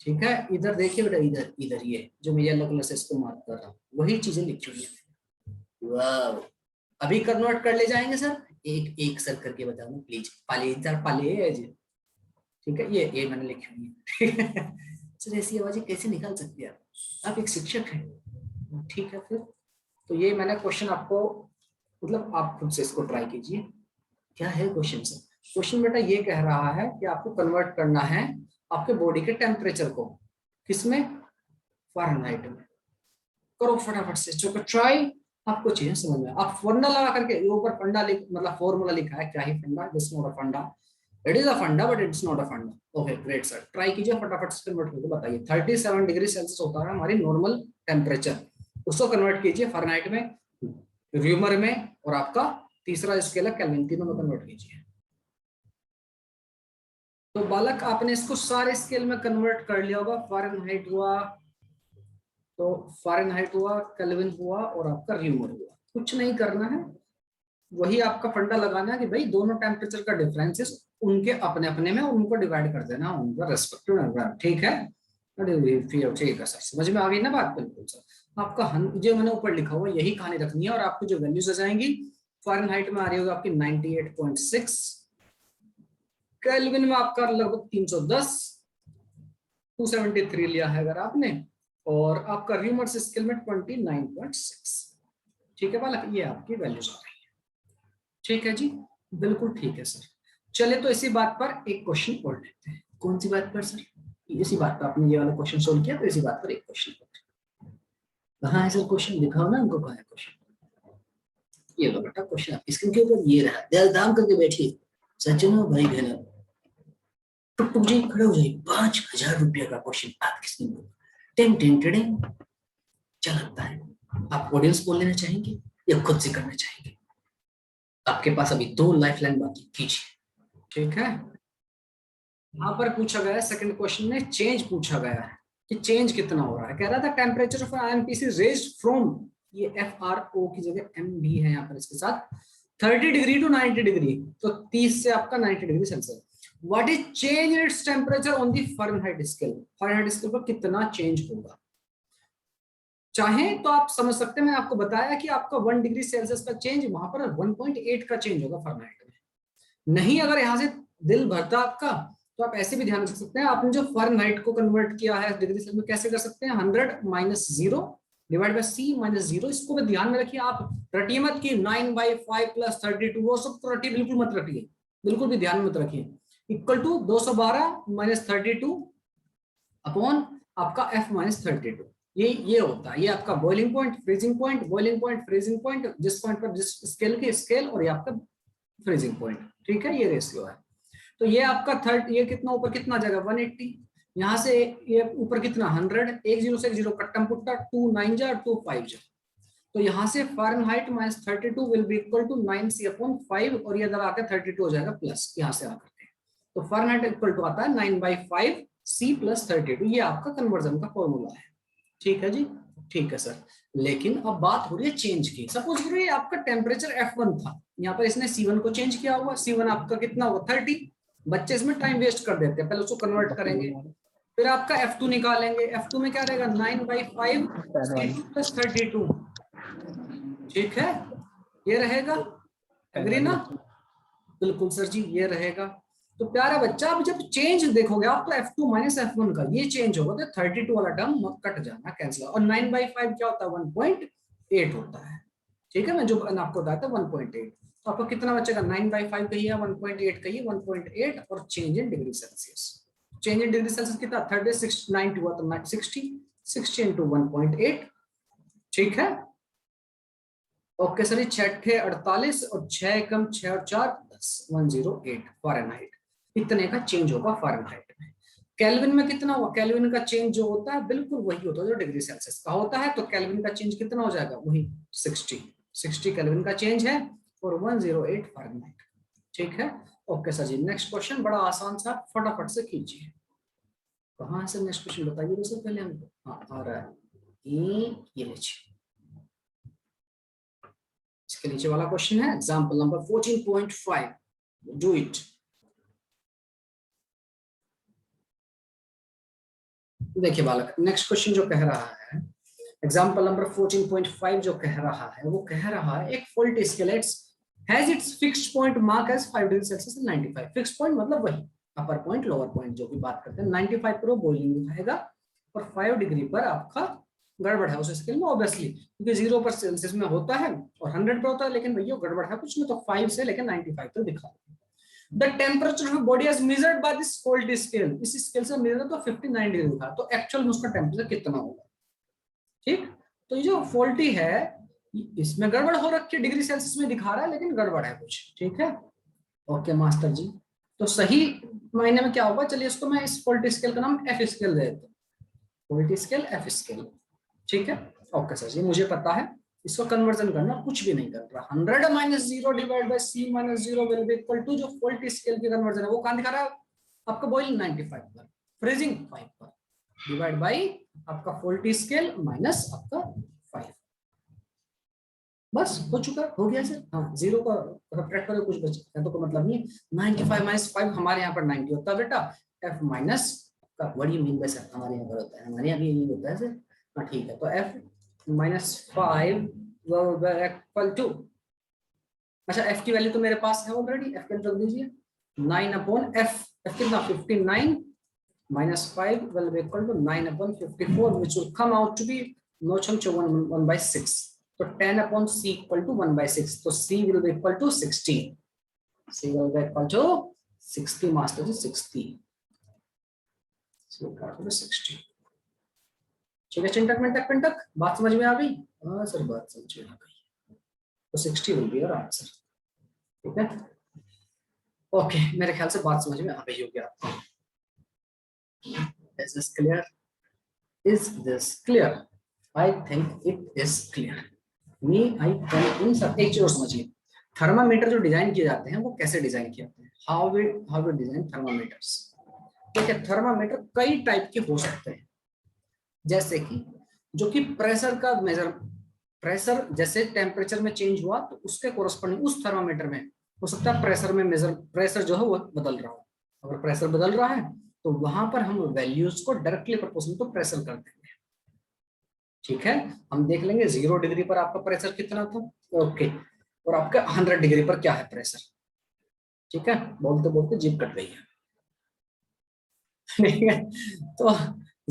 ठीक है, इधर देखिए बेटा, इधर इधर ये जो मैं येलो कलर से इसको मार्क कर रहा हूँ, वही चीजें लिखी हुई है। वाह, अभी कन्वर्ट कर ले जाएंगे सर, एक एक सर करके बताओ प्लीज, पाले इधर पाले जी। ठीक है, ये मैंने लिखी हुई है। सर ऐसी आवाजें कैसे निकाल सकते हैं आप एक शिक्षक हैं। ठीक है, फिर तो ये मैंने क्वेश्चन आपको, मतलब आप खुद से इसको ट्राई कीजिए। क्या है क्वेश्चन से? क्वेश्चन बेटा ये कह रहा है कि आपको कन्वर्ट करना है आपके बॉडी के टेम्परेचर को, किसमें? फ़ारेनहाइट में। करो फटाफट से, जो ट्राई आपको चाहिए समझ में। आप फंडा लगा करके ऊपर फंडा लिख, मतलब फॉर्मूला लिखा है, क्या ही फंडा, दिस नॉट अ फंडा, इट इज अ फंडा बट इट्स नॉट अ फंडा। ओके ग्रेट सर, ट्राई कीजिए फटाफट से कन्वर्ट करके बताइए। 37 डिग्री सेल्सियस होता है हमारी नॉर्मल टेम्परेचर, उसको कन्वर्ट कीजिए फ़ारेनहाइट में, र्यूमर में, और आपका तीसरा स्केल है केल्विन, तीनों में कन्वर्ट कीजिए। तो बालक आपने इसको सारे स्केल में कन्वर्ट कर लिया होगा। फ़ारेनहाइट हुआ, तो फ़ारेनहाइट हुआ, केल्विन हुआ, और आपका र्यूमर हुआ। कुछ नहीं करना है, वही आपका फंडा लगाना है कि भाई दोनों टेम्परेचर का डिफरेंसेस उनके अपने अपने में, उनको डिवाइड कर देना उनका रेस्पेक्टिव। ठीक है, ठीक है सर, समझ में आ गई ना बात? बिल्कुल सर, आपका जो मैंने ऊपर लिखा हुआ यही कहानी रखनी है, और आपकी जो वैल्यूज आ जाएंगी फ़ारेनहाइट में आ रही होगी आपकी 98.6, केल्विन में आपका लगभग 310, 273 लिया है अगर आपने, और आपका र्यूमर स्केल में 29.6। ठीक है बालक, ये आपकी वैल्यूज आ रही है। ठीक है जी, बिल्कुल ठीक है सर। चले तो इसी बात पर एक क्वेश्चन और लेते हैं। कौन सी बात पर सर? इसी बात पर आपने ये वाला क्वेश्चन सोल्व किया तो इसी बात पर एक क्वेश्चन। कहाँ है सर क्वेश्चन? दिखाओ ना हमको कहाँ है क्वेश्चन। ये लो बेटा क्वेश्चन आपकी स्क्रीन के ऊपर ये रहा। दिल दाम करके बैठिए सज्जनों भाई बहनों, टुक टुक जी खड़े हो जाइए। 5,000 रुपये का क्वेश्चन आपकी स्क्रीन पर। टिंग टिंग टिंग। क्या लगता है आप ऑडियंस बोल लेना चाहेंगे या खुद से करना चाहेंगे? आपके पास अभी 2 लाइफलाइन बाकी, कीजिए। ठीक है, यहाँ पर पूछा गया है सेकंड क्वेश्चन में चेंज पूछा गया है कि चेंज कितना हो रहा है। कह रहा था टेम्परेचर ऑफ आईएमपीसी रेज्ड फ्रॉम, ये FRO की जगह M भी है यहाँ पर इसके साथ, 30 डिग्री टू 90 डिग्री, तो 30 से आपका 90 degree Celsius. What is change in its temperature on the Fahrenheit scale? Fahrenheit scale पर कितना चेंज होगा? चाहे तो आप समझ सकते हैं, मैंने आपको बताया कि आपका 1 डिग्री सेल्सियस का चेंज वहां पर 1.8 का चेंज होगा फारेनहाइट में। नहीं अगर यहाँ से दिल भरता आपका तो आप ऐसे भी ध्यान रख सकते हैं। आपने जो फारेनहाइट को कन्वर्ट किया है डिग्री सेल्सियस में, कैसे कर सकते हैं? 100 minus 0 divide by C minus 0। इसको भी ध्यान में रखिए, आप रटिए मत कि 9/5 प्लस 32, वो सब तो रटिए बिल्कुल मत रखिए, बिल्कुल भी ध्यान मत रखिए। इक्वल टू 212 माइनस 32 अपॉन आपका F माइनस 32। ये होता है, ये आपका boiling point, freezing point, boiling point, freezing point, जिस पॉइंट पर जिस स्केल के स्केल, और ये आपका फ्रीजिंग पॉइंट। ठीक है, ये रेशियो है। तो ये आपका ये कितना ऊपर कितना जाएगा? 180। यहाँ से ये ऊपर कितना? 100। एक जीरो से एक जीरो कट्टम पुट्टा, 2 9 जा 2 5 जा। तो यहाँ से Fahrenheit minus 32 will be equal to 9C upon 5, और ये इधर आकर 32 हो जाएगा प्लस यहाँ से आकर के। तो फारेनहाइट इक्वल टू आता है 9/5 C प्लस 32। ये आपका कन्वर्जन का फॉर्मूला है। ठीक है जी, ठीक है सर। लेकिन अब बात हो रही है चेंज की। सपोज करो ये आपका टेम्परेचर F1 था, यहाँ पर इसने C1 को चेंज किया हुआ। C1 आपका कितना होगा? 30। बच्चे इसमें टाइम वेस्ट कर देते हैं, पहले उसको कन्वर्ट करेंगे, फिर आपका F2 निकालेंगे। F2 में क्या रहेगा? 9/5 C2 प्लस 32। ठीक है, ये रहेगा। एग्री ना? बिल्कुल सर जी, ये रहेगा। तो प्यारा बच्चा, अब जब चेंज देखोगे आप तो F2 माइनस F1 का ये चेंज होगा, तो 32 वाला टर्म कट जाना, कैंसिल। और 9/5 क्या होता है? 1.8 होता है। ठीक है, मैं जो आपको बताया था 1.8। तो आपको कितना बचेगा? 9/5 कहिए, 1.8 कहिए, 1.8, और change in degree Celsius. Change in degree Celsius कितना? 36 90 हुआ तो 60 60 इंटू 1.8। ठीक है, ओके सर। 6 48 और 6 कम 6 और 4 10, 108 फारेनहाइट। इतने का चेंज होगा फारेनहाइट में। केल्विन में कितना होगा? केल्विन का चेंज जो होता है बिल्कुल वही होता है जो डिग्री सेल्सियस का होता है। तो केल्विन का चेंज कितना हो जाएगा? वही 60 केल्विन का चेंज है, और 108 फारेनहाइट। ठीक है, ओके सर जी। नेक्स्ट क्वेश्चन बड़ा आसान सा, फटाफट से कीजिए। कहाँ से नेक्स्ट क्वेश्चन बताइए दोस्तों पहले हमको। हाँ आ रहा है, ये लीजिए। इसके नीचे वाला क्वेश्चन है एग्जांपल नंबर 14.5। Do it. देखिए बालक, नेक्स्ट क्वेश्चन जो कह रहा है एग्जांपल नंबर 14.5 जो कह रहा है, वो कह रहा है एक fault scale has its fixed point mark as 5 degree Celsius and 95। Fixed point मतलब वही अपर पॉइंट लोअर पॉइंट जो भी बात करते हैं। 95 पर वो बॉइलिंग दिखाएगा, और 5 डिग्री पर आपका गड़बड़ है उस स्केल में ऑब्वियसली, क्योंकि 0 पर सेल्सियस में होता है और 100 पर होता है। लेकिन भैया गड़बड़ है कुछ में, तो 5 से लेकर 95 तक दिखा। The temperature of body as measured by this cold scale, इस स्केल से मेजर तो 59 डिग्री था, तो एक्चुअल में उसका टेम्परेचर कितना होगा? ठीक, तो ये जो फॉल्टी है इसमें गड़बड़ हो रखी है, डिग्री सेल्सियस में दिखा रहा है लेकिन गड़बड़ है कुछ। ठीक है, ओके मास्टर जी। तो सही मायने में क्या होगा? चलिए इसको मैं इस फॉल्टी स्केल का नाम F स्केल दे देता हूँ। Faulty scale F scale. ठीक है, ओके सर जी, मुझे पता है इसको कन्वर्जन करना, कुछ भी नहीं कर रहा। 100 minus 0 divide by C minus 0 will be equal to, जो फॉल्टी स्केल की कन्वर्जन है वो कहां दिखा रहा है आपका? बॉइलिंग 95 पर, फ्रीजिंग 5 पर, डिवाइड बाय आपका फॉल्टी स्केल माइनस आपका 5। बस हो चुका, हो गया सर। हाँ, 0 का सब्ट्रैक्ट करो, कुछ बचा तो कोई मतलब नहीं। 95 माइनस 5 हमारे यहाँ पर 90 होता है बेटा। F माइनस का what you mean by sir? हमारे यहाँ पर होता है, हमारे यहाँ भी यही होता है सर। हाँ ठीक है, तो F माइनस 5 इक्वल टू, अच्छा F की वैल्यू तो मेरे पास है ऑलरेडी, F रख दीजिए 9 अपॉन F। F कितना? 59 minus 5 will be equal to 9 upon 54, which will come out to be no chunk 1/6. So 10 upon C equal to 1/6. So C will be equal to 16. C will be equal to 60 master जी 60 60। ठीक है चिंटक मिंटक पिंटक, बात समझ में आ गई? हाँ sir बात समझ में आ गई। तो 60 विल बी योर आंसर। ठीक है ओके, मेरे ख्याल से बात समझ में आ गई होगी आपको। Is this clear? Is this clear? I think it is clear. Me, I can इन सब एक चीज और समझिए, थर्मामीटर जो डिजाइन किए जाते हैं वो कैसे डिजाइन किए जाते हैं? How we design thermometers. ठीक है, थर्मामीटर कई टाइप के हो सकते हैं, जैसे कि जो कि प्रेशर का मेजर, प्रेशर जैसे टेम्परेचर में चेंज हुआ तो उसके कोरस्पॉन्डिंग उस थर्मामीटर में हो सकता है प्रेशर में मेजर, प्रेशर जो है वो बदल रहा हो। अगर प्रेशर बदल रहा है तो वहां पर हम वैल्यूज को डायरेक्टली प्रोपोर्शनल टू प्रेशर कर देंगे। ठीक है, हम देख लेंगे 0 डिग्री पर आपका प्रेशर कितना था, ओके, और आपका 100 डिग्री पर क्या है प्रेशर। ठीक है, बोलते बोलते जीप कट गई है। ठीक है, तो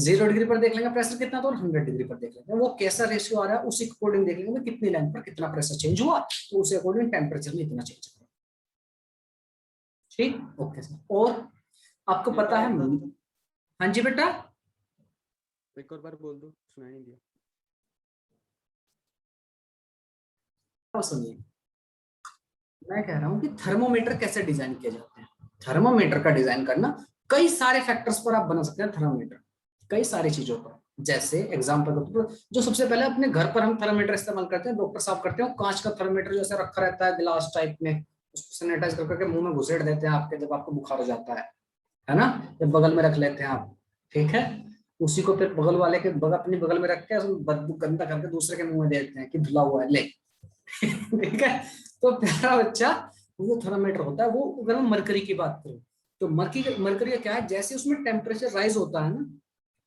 0 डिग्री पर देख लेंगे प्रेशर कितना था और 100 डिग्री पर देख लेंगे वो कैसा रेशियो आ रहा है, उसी अकॉर्डिंग देख लेंगे कितनी लेंथ पर कितना प्रेशर चेंज हुआ, तो उसी अकॉर्डिंग टेम्परेचर में इतना चेंज हुआ। ठीक ओके सर, और आपको पता है, हाँ जी बेटा एक और बार बोल दो, सुनाई नहीं दिया। सुनिए, मैं कह रहा हूँ कि थर्मोमीटर कैसे डिजाइन किए जाते हैं। थर्मोमीटर का डिजाइन करना कई सारे फैक्टर्स पर आप बना सकते हैं थर्मोमीटर, कई सारी चीजों पर। जैसे एग्जांपल जो सबसे पहले अपने घर पर हम थर्मोमीटर इस्तेमाल करते हैं, डॉक्टर साहब करते हैं, कांच का थर्मोमीटर जैसे रखा रहता है गिलास टाइप में, उसको सैनिटाइज कर करके मुंह में घुसेड़ देते हैं आपके, जब आपको बुखार हो जाता है ना, जब बगल में रख लेते हैं आप। ठीक है, उसी को फिर बगल वाले के बगल, अपनी बगल में रख के बदबू गंदा करके दूसरे के मुंह में दे देते हैं कि धुला हुआ है ले। ठीक है, तो प्यारा बच्चा, वो थर्मामीटर होता है। वो अगर हम मरकरी की बात करें तो मरकरी का क्या है, जैसे उसमें टेम्परेचर राइज होता है ना,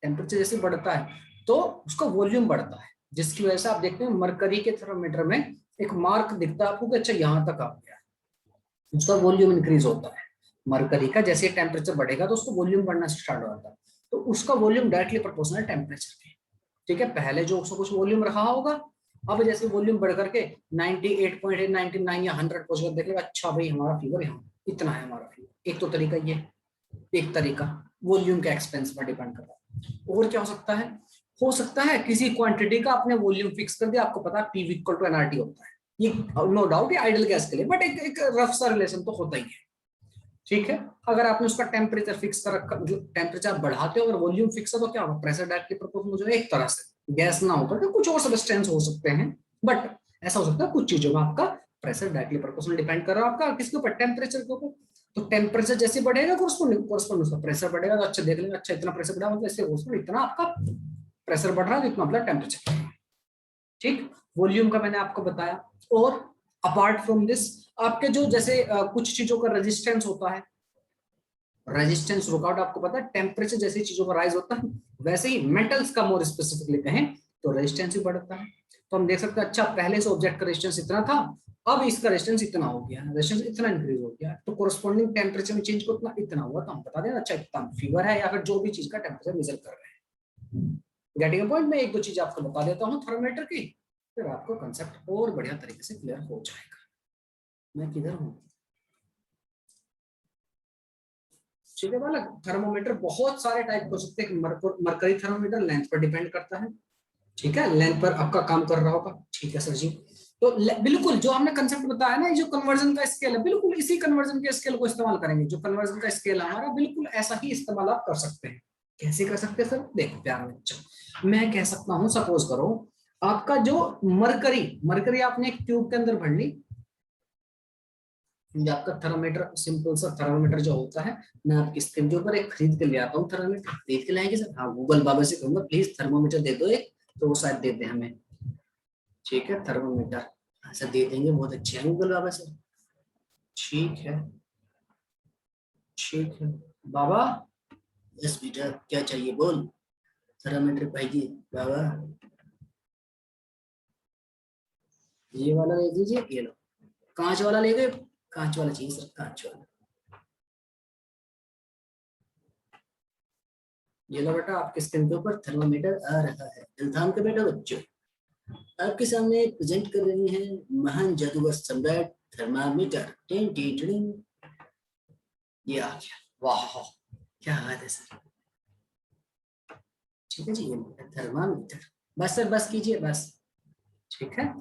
टेम्परेचर जैसे बढ़ता है तो उसका वॉल्यूम बढ़ता है, जिसकी वजह से आप देखते हैं मरकरी के थर्मामीटर में एक मार्क दिखता है आपको कि अच्छा यहाँ तक आ गया, उसका वॉल्यूम इंक्रीज होता है। मरकरी का जैसे टेम्परेचर बढ़ेगा तो उसका वॉल्यूम बढ़ना स्टार्ट हो जाता है, तो उसका वॉल्यूम डायरेक्टली प्रोपोर्शनल टेम्परेचर के। ठीक है, पहले जो उसका कुछ वॉल्यूम रहा होगा, अब जैसे वॉल्यूम बढ़ करके 98.8, 99 या 100 पहुंच कर देखेगा, अच्छा भाई हमारा फीवर यहाँ इतना है हमारा फीवर। एक तो तरीका ये, एक तरीका वॉल्यूम के एक्सपेंस पर डिपेंड करता है। और क्या हो सकता है किसी क्वांटिटी का आपने वॉल्यूम फिक्स कर दिया, आपको पता है पी इक्वल टू एनआरटी होता है, ये नो डाउट ये आइडल गैस के लिए, बट एक रफ सा रिलेशन तो होता ही है। ठीक है, अगर आपने उसका टेम्परेचर फिक्स कर रखा, मतलब टेम्परेचर बढ़ाते हो और वॉल्यूम फिक्स है तो क्या होगा, प्रेशर डायरेक्टली प्रोपोर्शनल जो है, एक तरह से गैस ना होकर के कुछ और सब्सटेंस हो सकते हैं, बट ऐसा हो सकता है कुछ चीजों में आपका प्रेशर डायरेक्टली प्रोपोर्शनल डिपेंड कर रहा है आपका किसके ऊपर, टेम्परेचर के ऊपर। तो टेम्परेचर जैसे बढ़ेगा कोरस्पोंडिंग उसका प्रेशर बढ़ेगा, तो अच्छा देख लेंगे, अच्छा इतना प्रेशर बढ़ा मतलब इससे इतना आपका प्रेशर बढ़ रहा है, इतना मतलब टेम्परेचर बढ़ रहा है। ठीक, वॉल्यूम का मैंने आपको बताया। और अपार्ट फ्रॉम दिस आपके जो जैसे कुछ चीजों का रेजिस्टेंस होता है, रेजिस्टेंस वर्कआउट आपको पता है, टेम्परेचर जैसे चीजों का राइज होता है वैसे ही मेटल्स का मोर स्पेसिफिकली कहें तो रेजिस्टेंस भी बढ़ता है। तो हम देख सकते हैं अच्छा पहले से ऑब्जेक्ट का रेजिस्टेंस इतना था, अब इसका रेजिस्टेंस इतना हो गया, रेजिस्टेंस इतना इंक्रीज हो गया, तो कोरस्पॉन्डिंग टेम्परेचर में चेंज को इतना हुआ, तो हम बता दें अच्छा इतना फीवर है या फिर जो भी चीज का टेम्परेचर मेजर कर रहे हैं। गेटिंग पॉइंट, में एक दो चीज आपको बता देता हूँ थर्मोमीटर की, फिर आपको कंसेप्ट और बढ़िया तरीके से क्लियर हो जाएगा। मैं किधर हूँ? ठीक है बालक, थर्मोमीटर बहुत सारे टाइप हो सकते हैं। मरकरी थर्मोमीटर लेंथ पर डिपेंड करता है, ठीक है, लेंथ पर आपका काम कर रहा होगा। ठीक है सर जी, तो बिल्कुल जो हमने कंसेप्ट बताया ना, जो कन्वर्जन का स्केल है, बिल्कुल इसी कन्वर्जन के स्केल को इस्तेमाल करेंगे। जो कन्वर्जन का स्केल है हमारा, बिल्कुल ऐसा ही इस्तेमाल आप कर सकते हैं। कैसे कर सकते हैं सर? देखो प्यारा बच्चा, मैं कह सकता हूँ सपोज करो आपका जो मरकरी आपने एक ट्यूब के अंदर भर ली, आपका थर्मोमीटर सिंपल सा थर्मोमीटर जो होता है, मैं आपकी स्क्रीन के ऊपर एक खरीद के ले आता हूँ थर्मोमीटर, खरीद के लाएंगे सर? हाँ, गूगल बाबा से कहूंगा प्लीज थर्मोमीटर दे दो एक, तो वो शायद दे दे हमें। ठीक है, थर्मोमीटर ऐसा दे देंगे, बहुत अच्छे हैं गूगल बाबा सर। ठीक है, ठीक है बाबा, यस बेटा क्या चाहिए बोल, थर्मोमीटर पाइए बाबा, ये वाला ले दीजिए, ये लो। कांच वाला ले गए? कांच वाला चाहिए सर, कांच वाला। ये लो बेटा, आपके स्क्रीन के ऊपर थर्मोमीटर आ रहा है। दिलथाम के बेटा बच्चों, आपके सामने प्रेजेंट कर रही हैं महान जादूगर सम्राट थर्मामीटर। Tin tin tin. ये आ गया, वाह क्या बात है सर। ठीक है जी, ये थर्मामीटर, बस सर बस कीजिए बस। ठीक है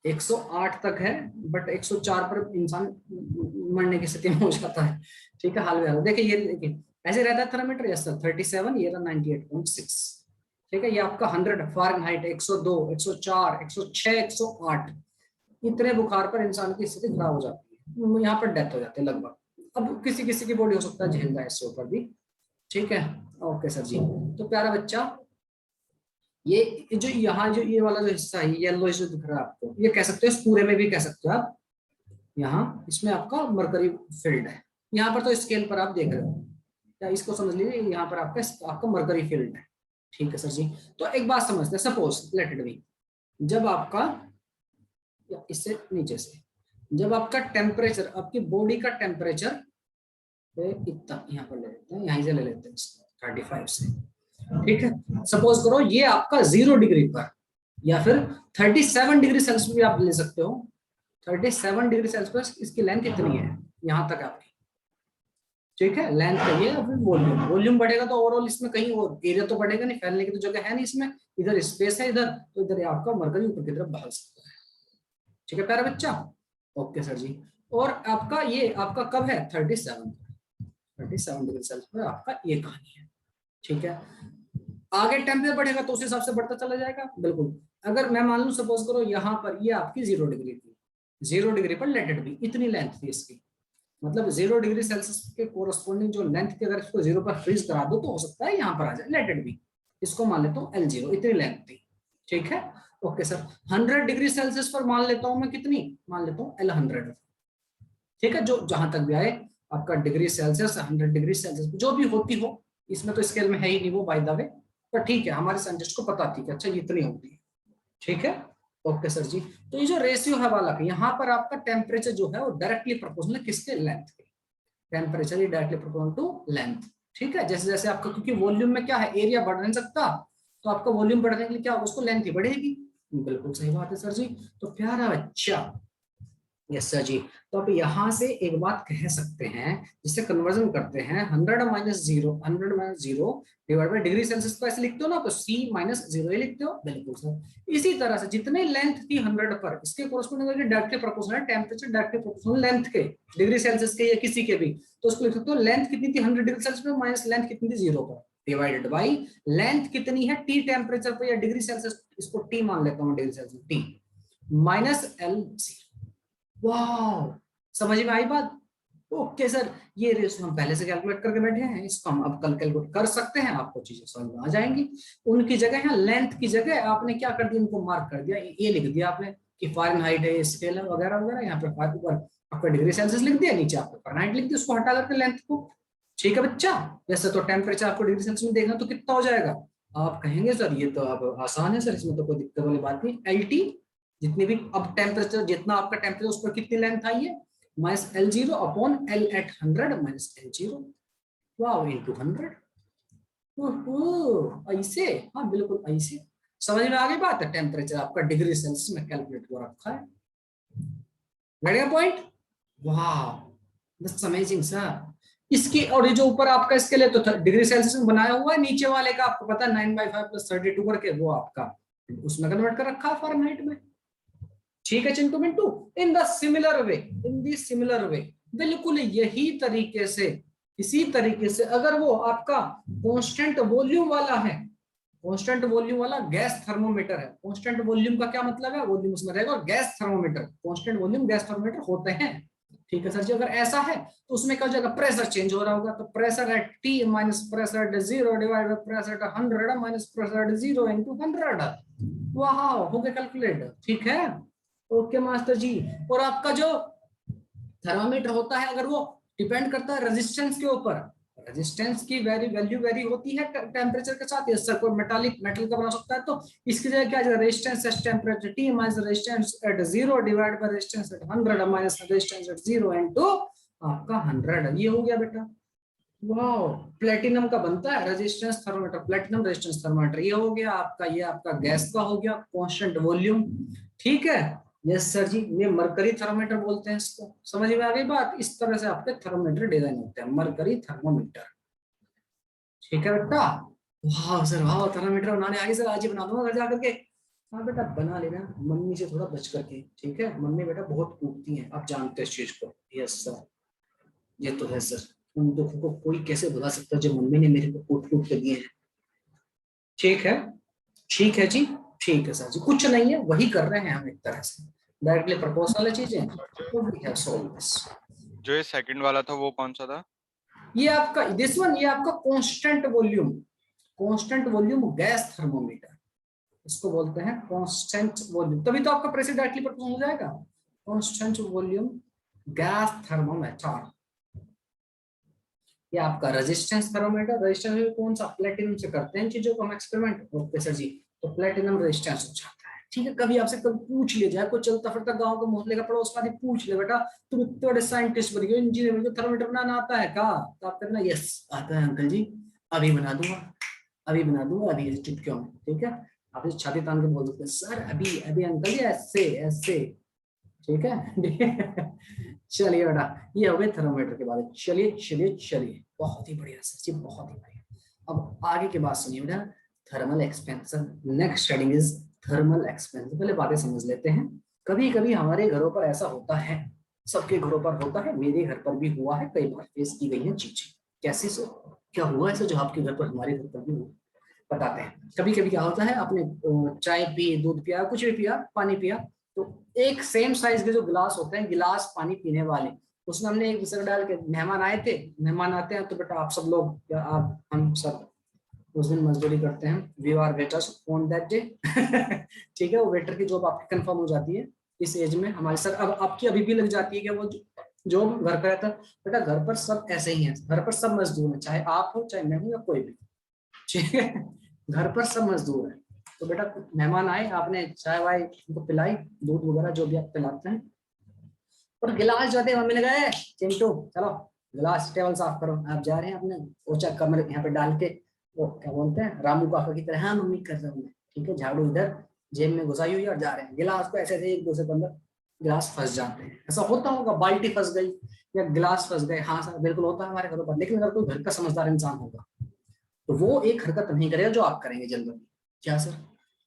108 तक है, बट 104 पर इंसान मरने की स्थिति में हो जाता है। ठीक है हाल में देखिए, ये देखिए ऐसे रहता है थर्मामीटर। यस सर 37, ये रहा 98.6। ठीक है ये आपका 100 फारेनहाइट, 102, 104, 106, 108, इतने बुखार पर इंसान की स्थिति खराब हो जाती है, यहाँ पर डेथ हो जाती है लगभग। अब किसी किसी की बॉडी हो सकता है झेल जाए इससे ऊपर भी। ठीक है ओके सर जी। तो प्यारा बच्चा, ये जो यहाँ जो ये वाला जो हिस्सा है येलो जो दिख रहा है आपको, ये कह सकते हो इस पूरे में भी कह सकते हो आप, यहाँ इसमें आपका मरकरी फील्ड है। यहाँ पर तो स्केल पर आप देख रहे हो, या इसको समझ लीजिए यहाँ पर आपका आपका मरकरी फील्ड है। ठीक है सर जी। तो एक बात समझते हैं, सपोज लेट इट बी, जब आपका या इससे नीचे से, जब आपका टेम्परेचर, आपकी बॉडी का टेम्परेचर इतना यहाँ पर ले लेते हैं, यहीं से ले लेते हैं 35 से। ठीक है सपोज करो ये आपका 0 डिग्री पर, या फिर 37 डिग्री सेल्सियस भी आप ले सकते हो। 37 डिग्री सेल्सियस इसकी लेंथ इतनी है यहाँ तक आपकी। ठीक है लेंथ है, फिर वॉल्यूम, वॉल्यूम बढ़ेगा तो ओवरऑल इसमें कहीं और एरिया तो बढ़ेगा नहीं, फैलने की तो जगह है नहीं इसमें, इधर स्पेस है इधर, तो इधर आपका मरकरी ऊपर की तरफ बढ़ सकता है। ठीक है प्यारा बच्चा, ओके सर जी। और आपका ये आपका कब है 37 डिग्री सेल्सियस पर आपका ये कहानी है। ठीक है आगे टेम्परेचर बढ़ेगा तो उस हिसाब से बढ़ता चला जाएगा बिल्कुल। अगर मैं मान लूं सपोज करो यहाँ पर ये आपकी 0 डिग्री थी, 0 डिग्री पर लेट इट बी इतनी लेंथ थी इसकी, मतलब 0 डिग्री सेल्सियस के कोरस्पोंडिंग जो लेंथ की अगर इसको 0 पर फ्रीज करा दो तो हो सकता है यहाँ पर आ जाए, लेट इट बी, इसको मान लेता हूँ L0, इतनी लेंथ थी। ठीक है ओके सर। 100 डिग्री सेल्सियस पर मान लेता हूँ मैं कितनी, मान लेता हूँ L100। ठीक है जो जहां तक भी आए आपका डिग्री सेल्सियस, 100 डिग्री सेल्सियस जो भी होती हो, इसमें तो स्केल में है ही नहीं वो बाय द वे, पर ठीक है हमारे साइंटिस्ट को पता थी कि अच्छा ये इतनी होती है। ठीक है ओके सर जी। तो ये जो रेशियो है वाला यहाँ पर आपका टेम्परेचर जो है वो डायरेक्टली प्रोपोर्शनल किसके, लेंथ के, temperature directly proportional to length. ठीक है जैसे जैसे आपका, क्योंकि वॉल्यूम में क्या है एरिया बढ़ नहीं सकता, तो आपका वॉल्यूम बढ़ने के लिए क्या होगा, उसको लेंथ ही बढ़ेगी। बिल्कुल सही बात है सर जी। तो प्यारा बच्चा, यस सर जी। तो आप यहाँ से एक बात कह सकते हैं, जिससे कन्वर्जन करते हैं 100 minus 0, 100 minus 0 divide by degree Celsius को ऐसे लिखते हो ना, तो C माइनस 0 ही लिखते हो। बिल्कुल सर। इसी तरह से जितने लेंथ थी 100 पर, इसके corresponding directly proportional temperature, directly proportional length के, डिग्री सेल्सियस के या किसी के भी, तो उसको लिख सकते हो लेंथ कितनी थी 100 डिग्री सेल्सियस पर माइनस लेंथ कितनी थी 0 पर, डिवाइडेड बाई लेंथ कितनी है T टेम्परेचर पर या डिग्री सेल्सियस, इसको T मान लेता हूँ, degree Celsius T minus L0। वाह समझ में आई बात। ओके सर, ये रेशो हम पहले से कैलकुलेट करके बैठे हैं, इसको हम अब कल कैलकुलेट कर सकते हैं, आपको चीजें समझ में आ जाएंगी। उनकी जगह यहाँ लेंथ की जगह आपने क्या कर दिया, इनको मार्क कर दिया, ये लिख दिया आपने कि फारेनहाइट है, स्केल है वगैरह वगैरह, यहाँ पे ऊपर आपका डिग्री सेल्सियस लिख दिया, नीचे आपका फारेनहाइट लिख दिया, उसको हटा करके लेंथ को। ठीक है बच्चा। वैसे तो टेम्परेचर आपको डिग्री सेल्सियस में देखना तो कितना हो जाएगा, आप कहेंगे सर ये तो अब आसान है सर, इसमें तो कोई दिक्कत वाली बात नहीं। LT जितनी भी अब टेम्परेचर, जितना आपका टेम्परेचर उस पर कितनी लेंथ आई है, minus L0 upon L at 100 minus L0, वाओ इनटू 100। ओहो ऐसे, हाँ बिल्कुल ऐसे समझ में आ गई बात है। टेम्परेचर आपका डिग्री सेल्सियस में कैलकुलेट हो रखा है, बढ़िया पॉइंट, वाह दैट्स अमेजिंग सर। इसकी और ये जो ऊपर आपका इसके लिए तो डिग्री सेल्सियस में बनाया हुआ है, नीचे वाले का आपको पता है 9/5 प्लस 32 करके वो आपका उसमें कन्वर्ट कर रखा है फारेनहाइट में। ठीक है चिंटू मिंटू, इन the similar way, in the similar way, बिल्कुल यही तरीके से, इसी तरीके से अगर वो आपका कांस्टेंट वॉल्यूम वाला है, कांस्टेंट वॉल्यूम वाला गैस थर्मोमीटर है, कांस्टेंट वॉल्यूम का क्या मतलब है, वॉल्यूम उसमें रहेगा, और gas thermometer, constant volume gas thermometer होते हैं। ठीक है सर जी। अगर ऐसा है तो उसमें क्या हो जाएगा, प्रेशर चेंज हो रहा होगा, तो pressure at T minus pressure at 0 divide by pressure at 100 minus pressure at 0 into 100। वाह हो गया कैलकुलेट। ठीक है ओके मास्टर जी। और आपका जो थर्मामीटर होता है, अगर वो डिपेंड करता है रेजिस्टेंस के ऊपर, रेजिस्टेंस की वैल्यू वेरी होती है टेम्परेचर के साथ, यस सर। कोई मेटालिक मेटल का बना सकता है, तो इसकी जगह क्या है, resistance at temperature T minus resistance at 0 divide by resistance at 100 minus resistance at 0 into आपका 100। ये हो गया बेटा, वाह प्लेटिनम का बनता है resistance thermometer, platinum resistance thermometer. ये हो गया आपका, ये आपका गैस का हो गया कांस्टेंट वॉल्यूम। ठीक है यस सर जी, ये मरकरी थर्मोमीटर बोलते हैं इसको। समझ में आ गई बात? इस तरह से आपके थर्मोमीटर डिजाइन होते हैं, मरकरी थर्मोमीटर। ठीक है बेटा? वाह सर वाह, थर्मोमीटर बनाने आगे सर, आज ही बना दूंगा घर जाकर के। हाँ बेटा बना लेना, मम्मी से थोड़ा बच करके, ठीक है? मम्मी बेटा बहुत कूटती हैं, आप जानते हैं इस चीज को। यस सर, ये तो है सर। उन दुखों को कोई कैसे भुला सकता है जो मम्मी ने मेरे को कूट कूट के दिए हैं। ठीक है, ठीक है जी, ठीक है सर जी, कुछ नहीं है, वही कर रहे हैं हम एक तरह से, डायरेक्टली प्रपोजल है चीजें, तो वी हैव सॉल्व दिस। जो ये सेकंड वाला था वो कौन सा था? ये आपका दिस वन, ये आपका constant volume, constant volume gas thermometer, इसको बोलते हैं कांस्टेंट वॉल्यूम, तभी तो आपका प्रेशर डायरेक्टली प्रपोजल हो जाएगा। Constant volume gas thermometer. ये आपका रेजिस्टेंस थर्मोमीटर, रेजिस्टेंस कौन सा? प्लेटिनम से करते हैं चीजों को हम एक्सपेरिमेंट। ओके सर जी, तो प्लेटिनम रेजिस्टेंस हो जाता है। ठीक है, कभी आपसे कभी पूछ लिया जाए, कोई चलता फिरता गांव का मोहल्ले का पड़ोस वाली पूछ ले, बेटा तुम इतने बड़े साइंटिस्ट बन गए, इंजीनियर बन गए, थर्मोमीटर बनाना आता है का? तो आप कहना यस आता है अंकल जी, अभी बना दूंगा, अभी बना दूंगा, अभी चुटकियों में। ठीक है, आप इस छाती तान के बोल सकते हैं सर अभी अभी अंकल जी, ऐसे ऐसे। ठीक है चलिए बेटा, ये हो गए थर्मोमीटर के बारे में। चलिए चलिए चलिए, बहुत ही बढ़िया सर जी, बहुत ही बढ़िया। अब आगे की बात सुनिए बेटा, thermal expansion. Next heading is thermal expansion. पहले बातें समझ लेते हैं। कभी कभी हमारे घरों पर ऐसा होता है, सबके घरों पर होता है, मेरे घर पर भी हुआ है, कई बार फेस की गई है चीजें। कैसे सो क्या हुआ ऐसा जो आपके घर पर हमारे घर पर भी हुआ? बताते हैं। कभी कभी क्या होता है, आपने चाय पी, दूध पिया, कुछ भी पिया, पानी पिया, तो एक सेम साइज के जो गिलास होते हैं, गिलास पानी पीने वाले, उसमें हमने एक दूसरे डाल के, मेहमान आए थे, मेहमान आते हैं तो बेटा आप सब लोग या आप हम सब उस दिन मजदूरी करते हैं, we are waiters on that day ठीक है, वो वेटर की जॉब आपकी कंफर्म हो जाती है इस एज में हमारे सर। अब आपकी अभी भी लग जाती है कि वो जो घर पर रहता है बेटा, घर पर सब ऐसे ही है, घर पर सब मजदूर है, चाहे आप हो चाहे मैं हूँ या कोई भी। ठीक है, घर पर सब मजदूर है। तो बेटा मेहमान आए, आपने चाय वाय उनको पिलाई, दूध वगैरह जो भी आप पिलाते हैं, और गिलास जो थे मम्मी ने कहा चिंटू चलो गिलास टेबल साफ करो। आप जा रहे हैं अपने ओचा कमरे यहाँ पे डाल के, वो क्या बोलते हैं रामू काका की तरह, हाँ मम्मी कर रहा हूँ मैं। ठीक है, झाड़ू इधर जेब में घुसाई हुई और जा रहे हैं, गिलास को ऐसे ऐसे एक दूसरे के अंदर गिलास फंस जाते हैं। ऐसा होता होगा, बाल्टी फंस गई या गिलास फंस गए। हाँ सर बिल्कुल होता है हमारे घरों पर। लेकिन अगर कोई घर का समझदार इंसान होगा तो वो एक हरकत नहीं करेगा जो आप करेंगे जनरली। क्या सर?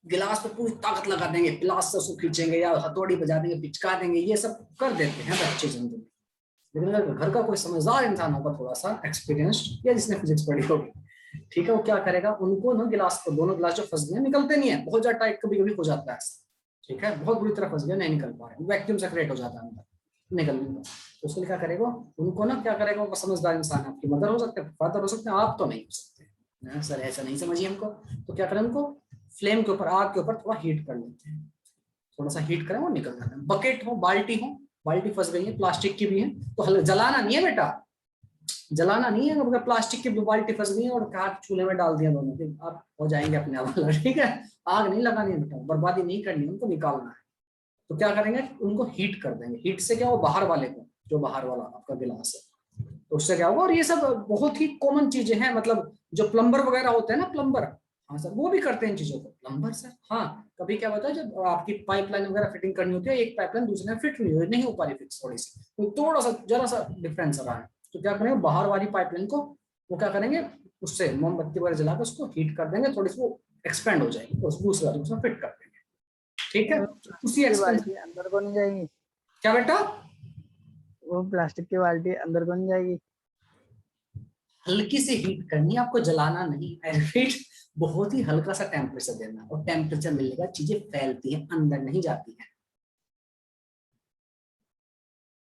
गिलास पे पूरी ताकत लगा देंगे, प्लास से उसको खींचेंगे या हथौड़ी बजा देंगे, पिचका देंगे, ये सब कर देते हैं बच्चे जनरली। लेकिन अगर घर का कोई समझदार इंसान होगा, थोड़ा सा एक्सपीरियंस्ड, या जिसने फिजिक्स पढ़ी होगी, ठीक है, वो क्या करेगा, उनको ना गिलास को, दोनों गिलास जो फंस गए निकलते नहीं है, बहुत ज्यादा टाइट कभी कभी हो जाता है ऐसा। ठीक है, बहुत बुरी तरह फंस गया, नहीं निकल पा रहे, वैक्यूम से क्रिएट हो जाता है अंदर, निकल नहीं पाता। तो उसके लिए क्या करेगा, उनको ना क्या करेगा, वो समझदार इंसान, आपकी मदर हो सकते हैं, फादर हो सकते हैं, आप तो नहीं हो सकते ना सर, ऐसा नहीं समझिए हमको। तो क्या करें, उनको फ्लेम के ऊपर, आग के ऊपर थोड़ा हीट कर लेते हैं, थोड़ा सा हीट करें वो निकल जाता है। बकेट हो, बाल्टी हो, बाल्टी फंस गई है, प्लास्टिक की भी है, तो जलाना नहीं है बेटा, जलाना नहीं है। अगर प्लास्टिक की बाल्टी फंस गई है और हाथ चूल्हे में डाल दिया दोनों, फिर आप हो जाएंगे अपने आप। ठीक है, आग नहीं लगानी है बेटा, बर्बादी नहीं करनी है, उनको निकालना है। तो क्या करेंगे, उनको हीट कर देंगे। हीट से क्या हो, बाहर वाले को, जो बाहर वाला आपका गिलास है, तो उससे क्या होगा। और ये सब बहुत ही कॉमन चीजें हैं, मतलब जो प्लम्बर वगैरह होते हैं ना, प्लम्बर, हाँ सर वो भी करते हैं इन चीजों को, प्लम्बर सर। हाँ, कभी क्या होता है, जब आपकी पाइपलाइन वगैरह फिटिंग करनी होती है, एक पाइपलाइन दूसरे में फिट नहीं हो पा रही फिक्स, थोड़ी सी, तो थोड़ा सा जरा सा डिफरेंस आ रहा है, तो क्या करेंगे, बाहर वाली पाइपलाइन को वो क्या करेंगे, उससे मोमबत्ती वगैरह जला के उसको हीट कर देंगे, थोड़ी सी वो एक्सपेंड हो जाएगी, उस दूसरे वाली उसमें फिट कर देंगे। ठीक है, उसी की एक्सपेंस। बाल्टी अंदर को नहीं जाएगी? क्या बेटा? वो प्लास्टिक की बाल्टी अंदर को नहीं जाएगी? हल्की सी हीट करनी है आपको, जलाना नहीं। आई रिपीट, बहुत ही हल्का सा टेम्परेचर देना, और टेम्परेचर मिलने का चीजें फैलती हैं, अंदर नहीं जाती हैं।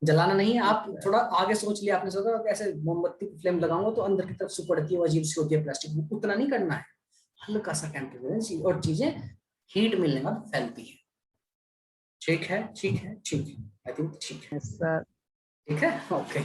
जलाना नहीं है। आप थोड़ा आगे सोच लिया आपने, सोचा कैसे मोमबत्ती की फ्लेम लगाऊंगा तो अंदर की तरफ से पड़ती है, अजीब सी होती है प्लास्टिक, उतना नहीं करना है, हल्का सा टेम्परेचर, और चीजें हीट मिलने का फैलती है। ठीक है, ठीक है, ठीक है, आई थिंक ठीक है, सर ठीक है, ओके।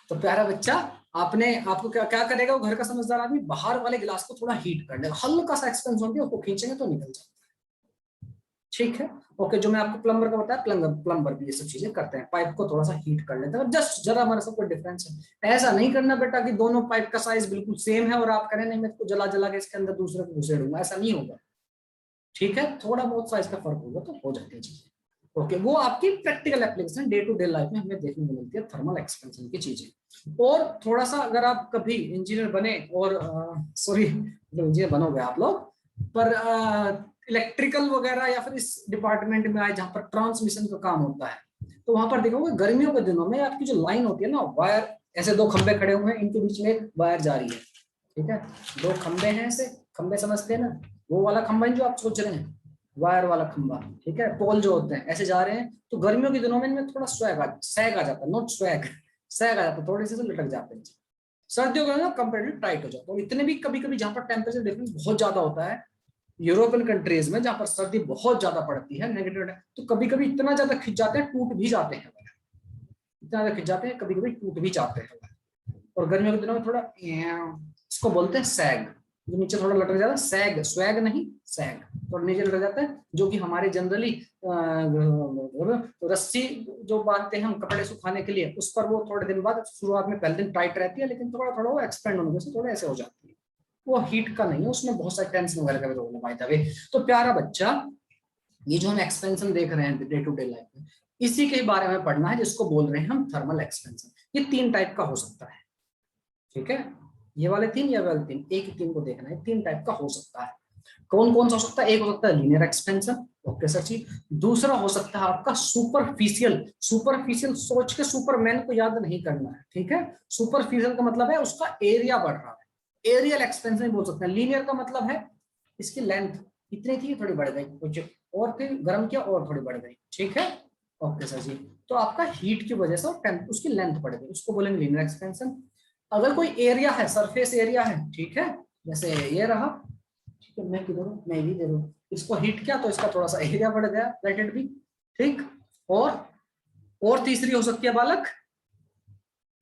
तो प्यारा बच्चा, आपने आपको क्या क्या करेगा, वो घर का समझदार आदमी बाहर वाले गिलास को थोड़ा हीट कर देगा, हल्का सा एक्सपेंस होगी, उसको खींचेंगे तो निकल जाता है। ठीक है, ओके। जो मैं आपको प्लम्बर का बताया, प्लम्बर भी ये सब चीजें करते हैं, पाइप को थोड़ा सा हीट कर लेते हैं, जस्ट जरा हमारे सब कोई डिफरेंस है। ऐसा नहीं करना बेटा कि दोनों पाइप का साइज बिल्कुल सेम है और आप करें नहीं मैं इसको जला जला के इसके अंदर दूसरे को घुसेड़ूंगा, ऐसा नहीं होगा। ठीक है, थोड़ा बहुत साइज का फर्क होगा तो हो जाती है चीजें। ओके, वो आपकी practical application day to day life में हमें देखने को मिलती है थर्मल एक्सपेंशन की चीजें। और थोड़ा सा अगर आप कभी इंजीनियर बने और सॉरी इंजीनियर बनोगे आप लोग, पर इलेक्ट्रिकल वगैरह या फिर इस डिपार्टमेंट में आए जहाँ पर ट्रांसमिशन का काम होता है, तो वहां पर देखोगे गर्मियों के दिनों में आपकी जो लाइन होती है ना, वायर ऐसे दो खंबे खड़े हुए हैं, इनके बीच में एक वायर जा रही है, ठीक है, दो खंबे हैं ऐसे, खंबे समझते हैं ना, वो वाला खंबा जो आप सोच रहे हैं, वायर वाला खंबा, ठीक है, पोल जो होते हैं ऐसे जा रहे हैं, तो गर्मियों के दिनों में इनमें थोड़ा सैग आ जाता है, नॉट स्वैग, सैग आ जाता है, थोड़े से लटक जाते हैं। सर्दियों के अंदर कंपेरेटिव टाइट हो जाता है। इतने भी कभी कभी जहाँ पर टेम्परेचर डिफरेंस बहुत ज्यादा होता है यूरोपियन कंट्रीज में, जहाँ पर सर्दी बहुत ज्यादा पड़ती है नेगेटिव, तो कभी कभी इतना ज्यादा खिंच जाते हैं, टूट भी जाते हैं, इतना ज्यादा खिंच जाते हैं, कभी कभी टूट भी जाते हैं। और गर्मियों के दिनों में थोड़ा इसको बोलते हैं सैग, जो नीचे थोड़ा लटक जाता है, सैग, स्वैग नहीं सैग, थोड़ा नीचे लटक जाता है, जो कि हमारे जनरली रस्सी जो बांधते हैं हम कपड़े सुखाने के लिए, उस पर वो थोड़े दिन बाद, शुरुआत में पहले दिन टाइट रहती है, लेकिन थोड़ा थोड़ा वो एक्सपेंड होने से थोड़ा ऐसे हो जाती है, वो हीट का नहीं है, उसमें बहुत सारे टेंशन वगैरह का भी रोल है बाय द वे। तो प्यारा बच्चा, ये जो हम एक्सपेंशन देख रहे हैं डे टू डे लाइफ में, इसी के बारे में पढ़ना है, जिसको बोल रहे हैं हम थर्मल एक्सपेंशन। ये 3 टाइप का हो सकता है, ठीक है, ये वाले 3 या वाले 3, एक ही 3 को देखना है, 3 टाइप का हो सकता है। कौन कौन सा हो सकता है? एक हो सकता है लीनियर एक्सपेंशन, ओके सर जी। दूसरा हो सकता है आपका सुपरफिशियल, सुपरफिशियल सोच के सुपरमैन को याद नहीं करना है, ठीक है, सुपरफिशियल का मतलब है उसका एरिया बढ़ रहा है, एरियल एक्सपेंशन बोल सकते हैं। लीनियर का मतलब है इसकी लेंथ इतनी थी, थोड़ी बढ़ गई, कुछ और फिर गर्म किया और थोड़ी बढ़ गई, ठीक है, ओके सर जी। तो आपका हीट की वजह से उसकी लेंथ बढ़ गई, उसको बोलेंगे लीनियर एक्सपेंशन। अगर कोई एरिया है, सरफेस एरिया है, ठीक है, जैसे ये रहा, ठीक है, मैं किधर हूँ, मैं भी इधर हूँ, इसको हीट किया तो इसका थोड़ा सा एरिया बढ़ गया, लेट इट बी, ठीक। और तीसरी हो सकती है बालक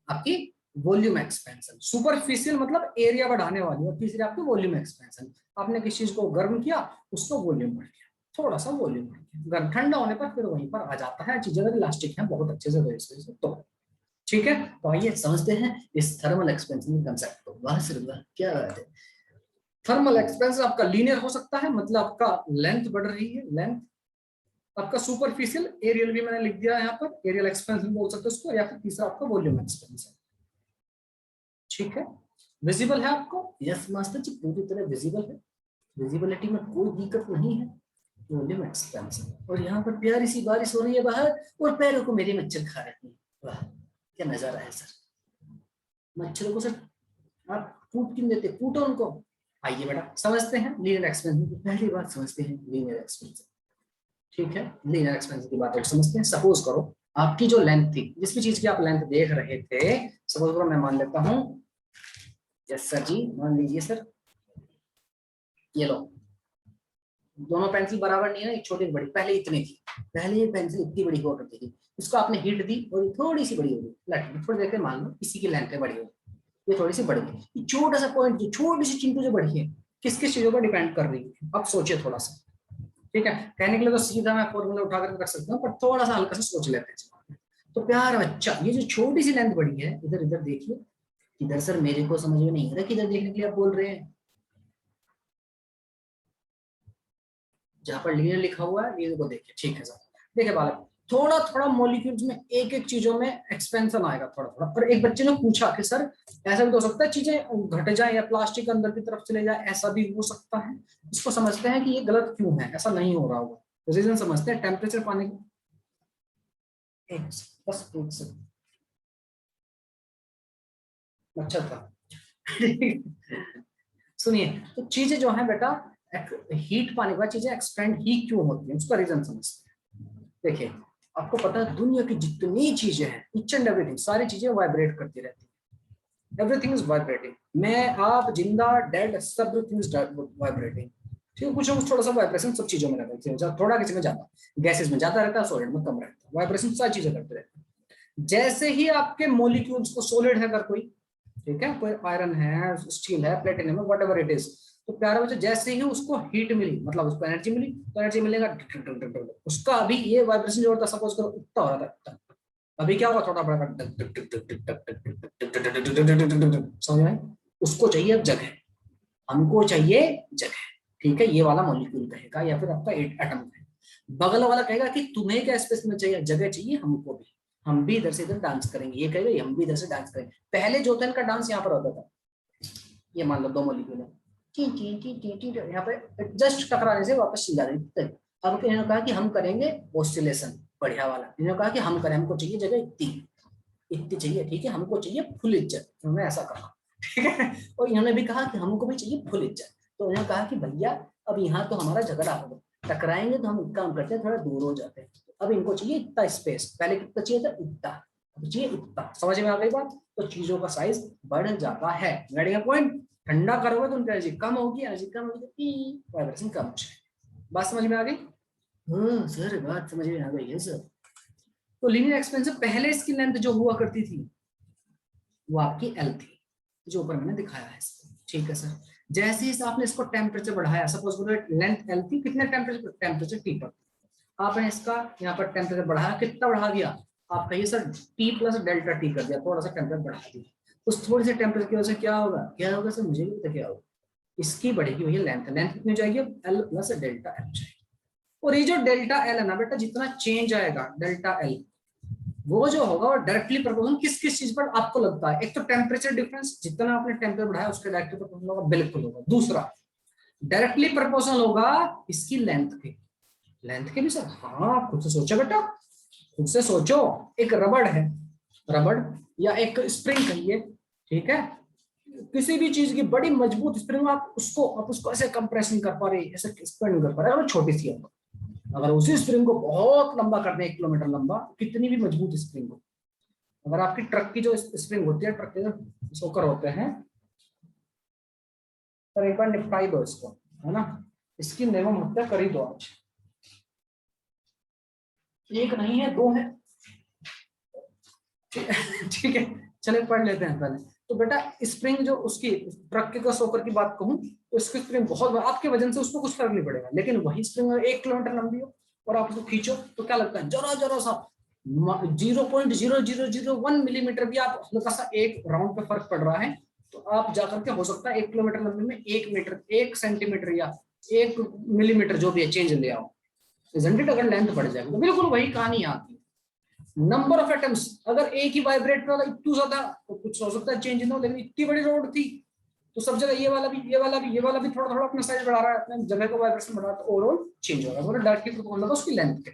आपकी वॉल्यूम एक्सपेंशन, सुपरफिशियल मतलब एरिया बढ़ाने वाली, और तीसरी आपकी वॉल्यूम एक्सपेंशन, आपने किसी चीज को गर्म किया, उसको वॉल्यूम बढ़ गया, थोड़ा सा वॉल्यूम बढ़ गया, गर्म ठंडा होने पर फिर वहीं पर आ जाता है, चीजें इलास्टिक है बहुत अच्छे से, तो ठीक है। तो आइए समझते हैं इस थर्मल एक्सपेंशन कंसेप्ट को। वाह सर वाह, क्या बात है। थर्मल एक्सपेंशन आपका लीनियर हो सकता है, मतलब आपका लेंथ बढ़ रही है, लेंथ। आपका सुपरफिशियल, एरियल भी मैंने लिख दिया यहाँ पर, एरियल एक्सपेंशन बोल सकते हो उसको, या फिर तीसरा आपका वॉल्यूम एक्सपेंशन, ठीक है। विजिबल है आपको? यस मास्टर जी, पूरी तरह विजिबल है, विजिबिलिटी में कोई दिक्कत नहीं है। वॉल्यूम एक्सपेंशन, और यहाँ पर प्यारी सी बारिश हो रही है बाहर, और पैरों को मेरे मच्छर खा रहे हैं, वाह क्या नजारा है सर। मच्छरों को सर आप फूट क्यों देते, फूटो उनको। आइए बेटा समझते हैं लीनियर एक्सपेंशन, पहली बात समझते हैं लीनियर एक्सपेंशन, ठीक है। लीनियर एक्सपेंशन की बात और समझते हैं। सपोज करो आपकी जो लेंथ थी, जिस भी चीज की आप लेंथ देख रहे थे, सपोज करो मैं मान लेता हूँ, यस सर जी मान लीजिए सर, ये लो, दोनों पेंसिल बराबर नहीं है, एक छोटी बड़ी, पहले इतनी थी, पहले ये पेंसिल इतनी बड़ी हुआ करती थी, इसको आपने हीट दी और थोड़ी सी बड़ी हो गई, थोड़ी देर के मान लो इसी की लेंथ बड़ी हो, ये थोड़ी सी बढ़ गई, छोटा सा पॉइंट, छोटी सी चिंटू जो बढ़ी है, किस किस चीजों पर डिपेंड कर रही है, अब सोचिए थोड़ा सा, ठीक है। कहने के लिए तो सीधा मैं फॉर्मूला उठा कर रख सकता हूँ, पर थोड़ा सा हल्का सा सोच लेते हैं। तो प्यार बच्चा, ये जो छोटी सी लेंथ बढ़ी है, इधर इधर देखिए, इधर सर मेरे को समझ में नहीं आ रहा, किधर देखने के लिए आप बोल रहे हैं, जहां पर लीनियर लिखा हुआ है लीनियर को देखिए, ठीक है सर। देखिए बालक, थोड़ा थोड़ा मॉलिक्यूल्स में एक एक चीजों में एक्सपेंशन आएगा थोड़ा थोड़ा। और एक बच्चे ने पूछा कि सर ऐसा भी तो हो सकता है चीजें घट जाए या प्लास्टिक अंदर की तरफ चले जाए, ऐसा भी हो सकता है। इसको समझते हैं कि ये गलत क्यों है, ऐसा नहीं हो रहा होगा, तो रीजन समझते हैं। टेम्परेचर पानी बस एक सेकंड, अच्छा था सुनिए, तो चीजें जो है बेटा, हीट पाने के बाद चीजें एक्सपेंड ही क्यों होती है, उसका रीजन समझते हैं। देखिए आपको पता है दुनिया की जितनी चीजें हैं, ईच एंड एवरीथिंग, सारी चीजें वाइब्रेट करती रहती है, एवरीथिंग इज वाइब्रेटिंग। मैं आप जिंदा डेड सब एवरीथिंग इज वाइब्रेटिंग, ठीक है। कुछ थोड़ा सा वाइब्रेशन सब चीजों में रहता है, थोड़ा किसी में ज्यादा, गैसेस में ज्यादा रहता है, सॉलिड में कम रहता है, वाइब्रेशन सारी चीजें करते रहते हैं। जैसे ही आपके मॉलिक्यूल्स को, सॉलिड है अगर कोई, ठीक है, कोई आयरन है, स्टील है, प्लेटिनम है, व्हाटएवर इट इज, तो प्यारा बच्चा जैसे ही उसको हीट मिली, मतलब उसको एनर्जी मिली, तो एनर्जी मिलेगा उसका, अभी ये वाइब्रेशन जो होता है, सपोज करो उतना हो रहा था, अभी क्या होगा, थोड़ा बड़ा समझ में। उसको चाहिए जगह, हमको चाहिए जगह, ठीक है, ये वाला मॉलिक्यूल कहेगा या फिर आपका एटम है, बगल वाला कहेगा कि तुम्हें क्या स्पेस में चाहिए, जगह चाहिए, हमको भी, हम भी इधर से इधर डांस करेंगे। ये कहेगा हम भी इधर से डांस करेंगे। पहले जो था इनका डांस यहाँ पर होता था, ये मान लो दो मॉलिक्यूल है, यहाँ पे जस्ट टकराने से वापस चल जाते। अब इन्होंने कहा कि हम करेंगे ऑसिलेशन, बढ़िया वाला। इन्होंने कहा कि हम करें, हमको चाहिए जगह इतनी चाहिए, ठीक है, हमको चाहिए फुल इज्जत। उन्होंने ऐसा कहा, ठीक है। और इन्होंने भी कहा कि हमको भी चाहिए फुल इज्जत। तो उन्होंने कहा कि भैया अब यहाँ तो हमारा झगड़ा होगा, टकराएंगे तो हम एक काम करते हैं, थोड़ा दूर हो जाते हैं। अब इनको चाहिए इतना स्पेस, पहले कितना चाहिए था, इतना, अब चाहिए इतना। समझ में आ गई बात? तो चीजों का साइज बढ़ जाता है। रेडी है पॉइंट? ठंडा करोगे तो उनकी एनर्जी कम होगी, एनर्जी कम होगी, वाइब्रेशन कम हो जाएगी। बात समझ में आ गई? हाँ सर, बात समझ में आ गई है सर। तो लीनियर एक्सपेंशन पहले इसकी लेंथ जो हुआ करती थी वो आपकी एल थी, जो ऊपर मैंने दिखाया है इसको, ठीक है सर। जैसे ही आपने इसको टेम्परेचर बढ़ाया, सपोज करो लेंथ एल थी, कितने टेम्परेचर टी पर, आपने इसका यहाँ पर टेम्परेचर बढ़ाया, कितना बढ़ा दिया आप कहिए sir, T plus delta T कर दिया, थोड़ा सा टेम्परेचर बढ़ा दिया। उस थोड़ी सी टेम्परेचर की वजह से क्या होगा सर, मुझे भी पता क्या होगा, इसकी बढ़ेगी भैया लेंथ। लेंथ कितनी जाएगी? एल प्लस डेल्टा एल जाएगी। और ये जो डेल्टा एल है ना बेटा, जितना चेंज आएगा डेल्टा एल, वो जो होगा वो डायरेक्टली प्रोपोर्शनल किस किस चीज पर आपको लगता है? एक तो टेम्परेचर डिफरेंस, जितना आपने टेम्परेचर बढ़ाया उसके डायरेक्टली प्रोपोर्शनल होगा, बिल्कुल होगा। दूसरा डायरेक्टली प्रोपोर्शनल होगा इसकी लेंथ के। लेंथ के भी सर? हाँ, खुद से सोचो बेटा, खुद से सोचो। एक रबड़ है, रबड़ या एक स्प्रिंग कहिए, ठीक है, किसी भी चीज की बड़ी मजबूत स्प्रिंग, आप उसको ऐसे कंप्रेस नहीं कर पा रहे, ऐसे एक्सपेंड नहीं कर पा रहे, अगर छोटी सी है, अगर उसी स्प्रिंग को बहुत लंबा करने 1 किलोमीटर लंबा, कितनी भी मजबूत स्प्रिंग हो, अगर आपकी ट्रक की जो स्प्रिंग होती है, ट्रक के जो सोकर होते हैं, तो एक बार निपटाई दो इसको, है ना। इसकी नियम हत्या कर ही दो आज, एक नहीं है, 2 है, ठीक है। चले पढ़ लेते हैं पहले। तो बेटा स्प्रिंग जो उसकी ट्रक के सोकर की बात कहूं तो इसकी स्प्रिंग बहुत, आपके वजन से उसको कुछ फर्क नहीं पड़ेगा, लेकिन वही स्प्रिंग 1 किलोमीटर लंबी हो और आप उसको खींचो तो क्या लगता है, जरा सा 0.0001 मिलीमीटर भी आप हल्का सा एक राउंड पे फर्क पड़ रहा है, तो आप जाकर के हो सकता है 1 किलोमीटर लंबी में 1 मीटर, 1 सेंटीमीटर या 1 मिलीमीटर जो भी है चेंज ले आओ, अगर लेंथ बढ़ जाएगी। तो बिल्कुल वही कहानी आती है। नंबर ऑफ एटम्स, अगर एक ही वाइब्रेट वाला इतना ज्यादा, तो कुछ हो सकता है चेंज ना हो, लेकिन इतनी बड़ी रोड थी तो सब जगह ये वाला भी थोड़ा अपना साइज बढ़ा रहा है, अपने जगह को वाइब्रेशन बढ़ा रहा है, तो ओवरऑल चेंज होगा। मतलब डायरेक्टली प्रोपोर्शनल होगा उसकी लेंथ के,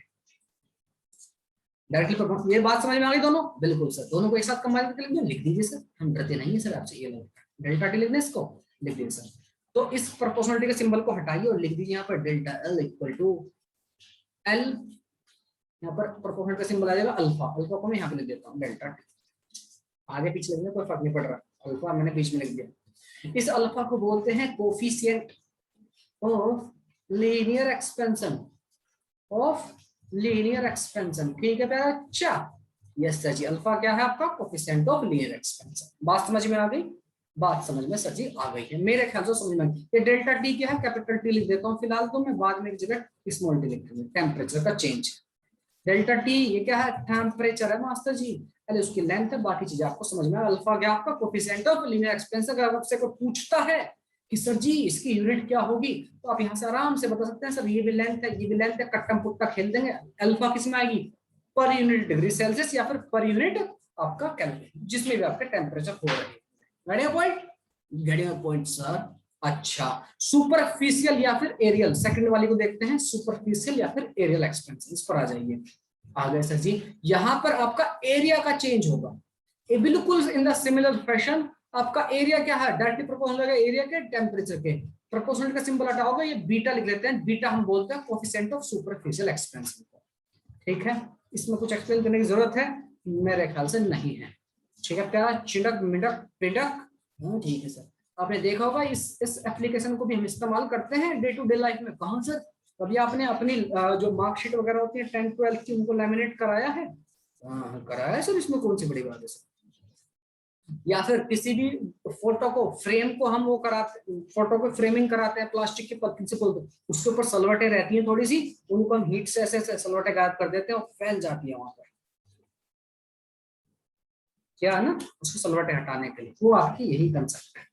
डायरेक्टली प्रोपोर्शनल। ये बात समझ में आ गई दोनों? बिल्कुल सर, दोनों को एक साथ कंबाइन करके लिख दो, लिख दीजिए सर, हम डरते नहीं है सर आपसे। ये डेल्टा टी लिखना, इसको लिख दीजिए सर। तो इस प्रोपोर्शनलिटी के सिंबल को हटाइए और लिख दीजिए यहाँ पर delta L equal to L, यहाँ पर प्रोपोर्शनल का सिंबल आ जाएगा अल्फा, अल्फा को मैं यहाँ पे लिख देता हूँ डेल्टा टी, आगे पीछे लिखने कोई फर्क नहीं पड़ रहा, अल्फा मैंने बीच में लिख दिया। इस अल्फा को बोलते हैं कोफिशिएंट ऑफ लीनियर एक्सपेंशन, ठीक है प्यारा? अच्छा यस सर जी, अल्फा क्या है आपका? Coefficient of linear expansion. बात समझ में आ गई? बात समझ में सर जी आ गई है, मेरे ख्याल से समझ में। ये डेल्टा टी क्या है? कैपिटल टी लिख देता हूँ फिलहाल, तो मैं बाद में एक जगह स्मॉल टी लिख दूंगा, टेम्परेचर का चेंज। डेल्टा टी ये क्या है? टेम्परेचर है मास्टर जी, पहले उसकी लेंथ है, बाकी चीजें आपको समझ में। अल्फा क्या आपका? Coefficient of linear expansion. अगर आपसे कोई पूछता है कि सर जी इसकी यूनिट क्या होगी, तो आप यहाँ से आराम से बता सकते हैं सर ये भी लेंथ है, ये भी लेंथ है, कट्टम पुट्टा खेल देंगे। अल्फा किस में आएगी? पर यूनिट डिग्री सेल्सियस या फिर पर यूनिट आपका केल्विन, जिसमें भी आपके टेम्परेचर हो रहे हैं। बढ़िया पॉइंट, बढ़िया पॉइंट सर। अच्छा, सुपरफिशियल या फिर एरियल, सेकंड वाली को देखते हैं, सुपरफिशियल या फिर एरियल एक्सपेंशन। इस पर आ जाइए। आ गए सर जी, यहां पर आपका एरिया का चेंज होगा, बिल्कुल इन द सिमिलर फैशन। आपका एरिया क्या है? डायरेक्टली प्रोपोर्शनल है एरिया के टेम्परेचर के। प्रोपोर्शनल का सिंबल हटा होगा, ये बीटा लिख लेते हैं, बीटा हम बोलते हैं कोएफिशिएंट ऑफ सुपरफिशियल एक्सपेंशन को, ठीक है। इसमें कुछ एक्सप्लेन करने की जरूरत है? मेरे ख्याल से नहीं है, ठीक है। क्या चिड़क मिडक पिडक, ठीक है सर। आपने देखा होगा इस एप्लीकेशन को भी हम इस्तेमाल करते हैं डे टू डे लाइफ में। कहाँ सर? कभी आपने अपनी जो मार्कशीट वगैरह होती है 10th 12th की, उनको लैमिनेट कराया है? हाँ कराया है सर, इसमें कौन सी बड़ी बात है सर। या फिर किसी भी फोटो को, फ्रेम को हम वो कराते, फोटो को फ्रेमिंग कराते हैं प्लास्टिक की पत्ती से, उसके ऊपर सलवटें रहती हैं थोड़ी सी, उनको हम हीट से ऐसे सलवटें गायब कर देते हैं और फैल जाती है वहां पर, क्या है ना, उसको सलवटें हटाने के लिए। वो आपकी यही कंसेप्ट है।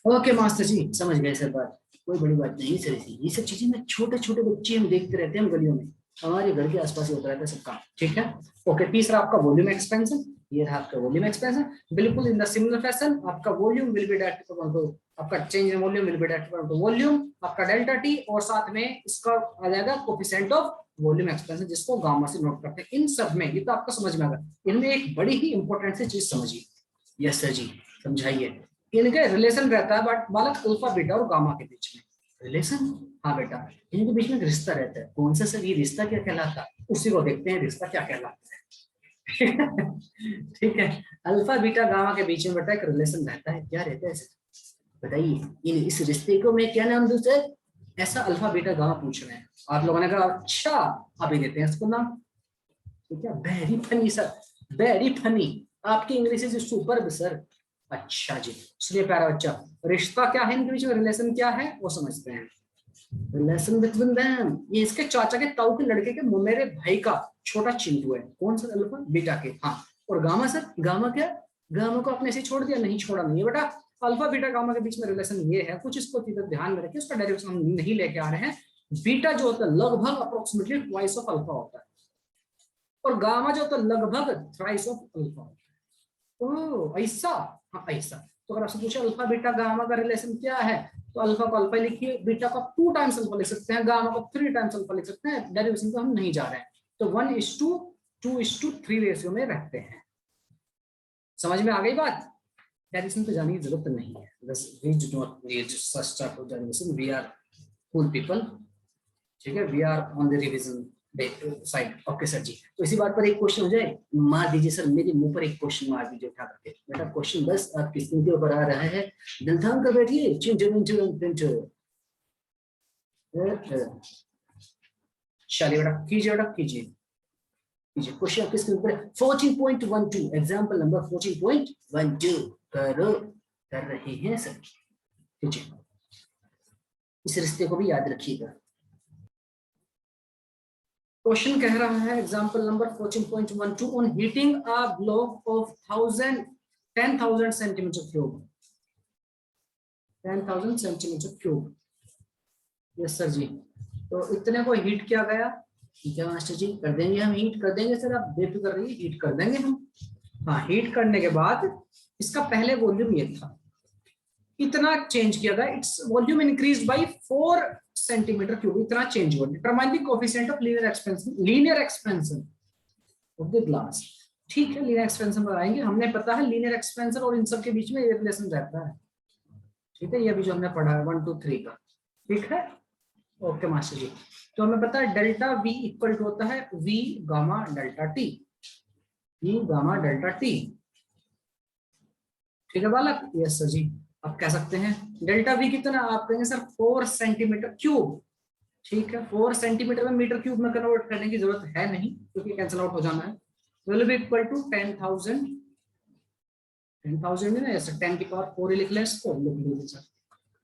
ओके मास्टर जी, समझ गए सर बात। कोई बड़ी बात नहीं सर, ये सब चीजें ना छोटे छोटे बच्चे हम देखते रहते हैं हम गलियों में, हमारे घर के आसपास ही होता रहता है सब काम, ठीक है। ओके, तीसरा आपका वॉल्यूम एक्सपेंशन, ये रहा आपका वॉल्यूम एक्सपेंशन। बिल्कुल इन द सिमिलर फैशन आपका volume will be directly proportional to, आपका change in volume will be directly proportional to volume, आपका डेल्टा टी, और साथ में इसका आ जाएगा कोएफिशिएंट ऑफ वॉल्यूम एक्सपेंशन, जिसको गामा से नोट करते हैं। इन सब में ये तो आपका समझ में आ गया, इनमें एक बड़ी ही इंपॉर्टेंट सी चीज समझिए। यस सर जी, समझाइए। इनके रिलेशन रहता है बट बालक अल्फा बीटा और गामा के बीच में रिलेशन। हाँ बेटा, इनके बीच में एक रिश्ता रहता है। कौन सा सर? ये रिश्ता क्या कहलाता है, उसी को देखते हैं, रिश्ता क्या कहलाता है। ठीक है, अल्फा बीटा गामा के बीच में बेटा एक रिलेशन रहता है। क्या रहता है सर बताइए? इन इस रिश्ते को मैं क्या नाम दूं सर? ऐसा अल्फा बीटा गामा पूछ रहे हैं आप लोगों ने कहा, अच्छा आप ही देते हैं इसको नाम। ठीक है, very funny sir, very funny, आपकी इंग्लिश इज सुपर्ब सर। अच्छा जी, सुनिए प्यारा बच्चा, रिश्ता क्या है इनके बीच में, रिलेशन क्या है वो समझते हैं। रिलेशन बिटवीन देम, ये इसके चाचा के ताऊ के लड़के के मेरे भाई का छोटा चिंटू है। कौन सा? अल्फा बीटा के। हाँ, और गामा सर? गामा क्या? गामा को आपने ऐसे छोड़ दिया? नहीं छोड़ा, नहीं है बेटा। अल्फा बीटा गामा के बीच में रिलेशन ये है, कुछ इसको ध्यान में रखिए, उसका डायरेक्शन हम नहीं लेके आ रहे हैं। बीटा जो होता है लगभग अप्रोक्सीमेटली ट्वाइस ऑफ अल्फा होता है, और गामा जो होता है लगभग थ्राइस ऑफ अल्फा होता है। ओह ऐसा? हाँ ऐसा। तो अगर आपसे पूछे अल्फा बीटा गामा का रिलेशन क्या है, तो अल्फा को अल्फा लिखिए, बीटा को 2 टाइम्स अल्फा लिख सकते हैं, गामा को 3 टाइम्स अल्फा लिख सकते हैं। डेरिवेशन तो हम नहीं जा रहे हैं, तो 1:2:3 रेशियो में रखते हैं। समझ में आ गई बात? डेरिवेशन पे जाने की जरूरत नहीं है, बस we do not need such type of derivation, we are cool people, ठीक है, we are on the revision side. Okay sir ji, तो इसी बात पर एक क्वेश्चन हो जाए, मार दीजिए सर, मेरे मुंह पर एक क्वेश्चन मार दीजिए उठा करके। बेटा क्वेश्चन बस आपकी स्क्रीन के ऊपर आ रहा है, दिल थाम कर बैठिए। चलिए बेटा कीजिए, बेटा कीजिए कीजिए। क्वेश्चन आपकी स्क्रीन पर 14.12, एग्जांपल नंबर 14.12 करो, कर रहे हैं सर। कीजिए, इस रिश्ते को भी याद रखिएगा। क्वेश्चन कह रहा है example number 14.12, on heating a block of 10,000 centimetre cube, 10,000 centimetre cube. Yes sir ji, तो इतने को हीट किया गया। ठीक है मास्टर जी, कर देंगे हम, हीट कर देंगे सर, आप बेफिक्र रहिए, हीट कर देंगे हम। हाँ, हीट करने के बाद इसका पहले वॉल्यूम ये था, इतना चेंज किया गया, its volume increase by 4 centimetre cube, इतना चेंज हुआ। Determine the coefficient of linear expansion of the glass. ठीक है, लीनियर एक्सपेंशन पर आएंगे, हमने पता है लीनियर एक्सपेंशन और इन सब के बीच में ये रिलेशन रहता है। ठीक है, ये अभी जो हमने पढ़ा है 1 2 3 का। ठीक है, ओके मास्टर जी, तो हमें पता है डेल्टा V इक्वल टू होता है V gamma delta T, V gamma delta T। ठीक है बालक? यस सर जी, आप कह सकते हैं डेल्टा V कितना, आप कहेंगे सर 4 सेंटीमीटर क्यूब। ठीक है, 4 सेंटीमीटर में मीटर क्यूब में कन्वर्ट करने की जरूरत है नहीं, क्योंकि कैंसिल आउट हो जाना है। विल बी इक्वल टू 10,000 है ना, ऐसे 10 की पावर 4 ही लिख लें इसको, लिख लीजिए सर,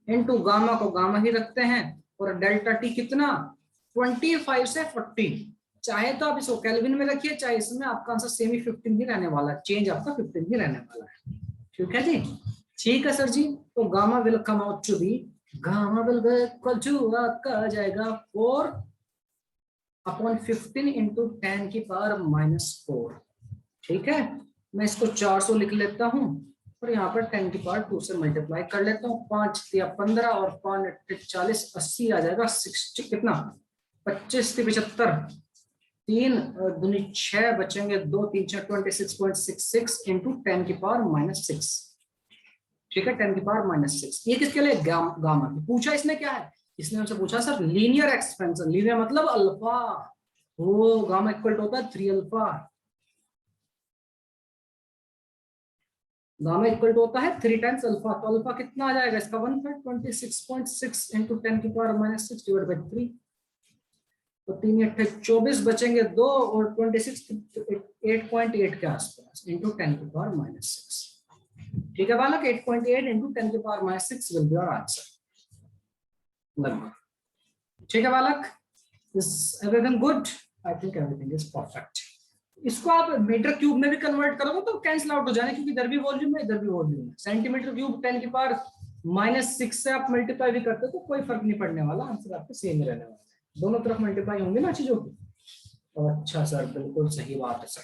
इनटू गामा को गामा ही रखते हैं, और डेल्टा टी कितना 25 से 40। चाहे तो आप इसको केल्विन में रखिए, चाहे इसमें आपका आंसर सेम ही 15 ही रहने वाला है, चेंज आपका 15 ही रहने वाला है। ठीक है जी, ठीक है सर जी। तो gamma will come out to be, gamma will equal to आपका आ जाएगा 4/15 इंटू 10 की पावर -4। ठीक है, मैं इसको 400 लिख लेता हूँ, और यहाँ पर 10 की पावर 2 से मल्टीप्लाई कर लेता हूँ। 5 या 15 और 5 40, 80 आ जाएगा 60, कितना 25 से 75, 3 दूनी 6 बचेंगे, 2 3 6 26.66 इंटू 10 की पावर -6। ठीक है, 10 की पावर -6। ये किसके लिए? गामा की। पूछा इसने क्या है, इसने हमसे पूछा सर लीनियर एक्सपेंशन, लीनियर मतलब अल्फा, वो गामा इक्वल टू होता है 3 अल्फा, गामा इक्वल टू होता है 3 टाइम्स अल्फा। तो अल्फा कितना आ जाएगा इसका 1/26.6 इंटू 10 की पावर -6 डिवाइड बाय 3। तो 3 8 24 बचेंगे 2, और 26 8.8 के आसपास इंटू 10 की पावर -6। ठीक है बालक, 8.8 इंटू 10 की power -6 will be our answer लगभग। ठीक है बालक, is everything good? I think everything is perfect. इसको आप मीटर क्यूब में भी कन्वर्ट करोगे तो कैंसिल आउट हो जाने, क्योंकि इधर भी वॉल्यूम है इधर भी वॉल्यूम है। सेंटीमीटर क्यूब 10 की पावर -6 से आप मल्टीप्लाई भी करते हो तो कोई फर्क नहीं पड़ने वाला, आंसर आपके सेम रहने वाला है, दोनों तरफ मल्टीप्लाई होंगे ना चीजों की। तो अच्छा सर, बिल्कुल सही बात है सर।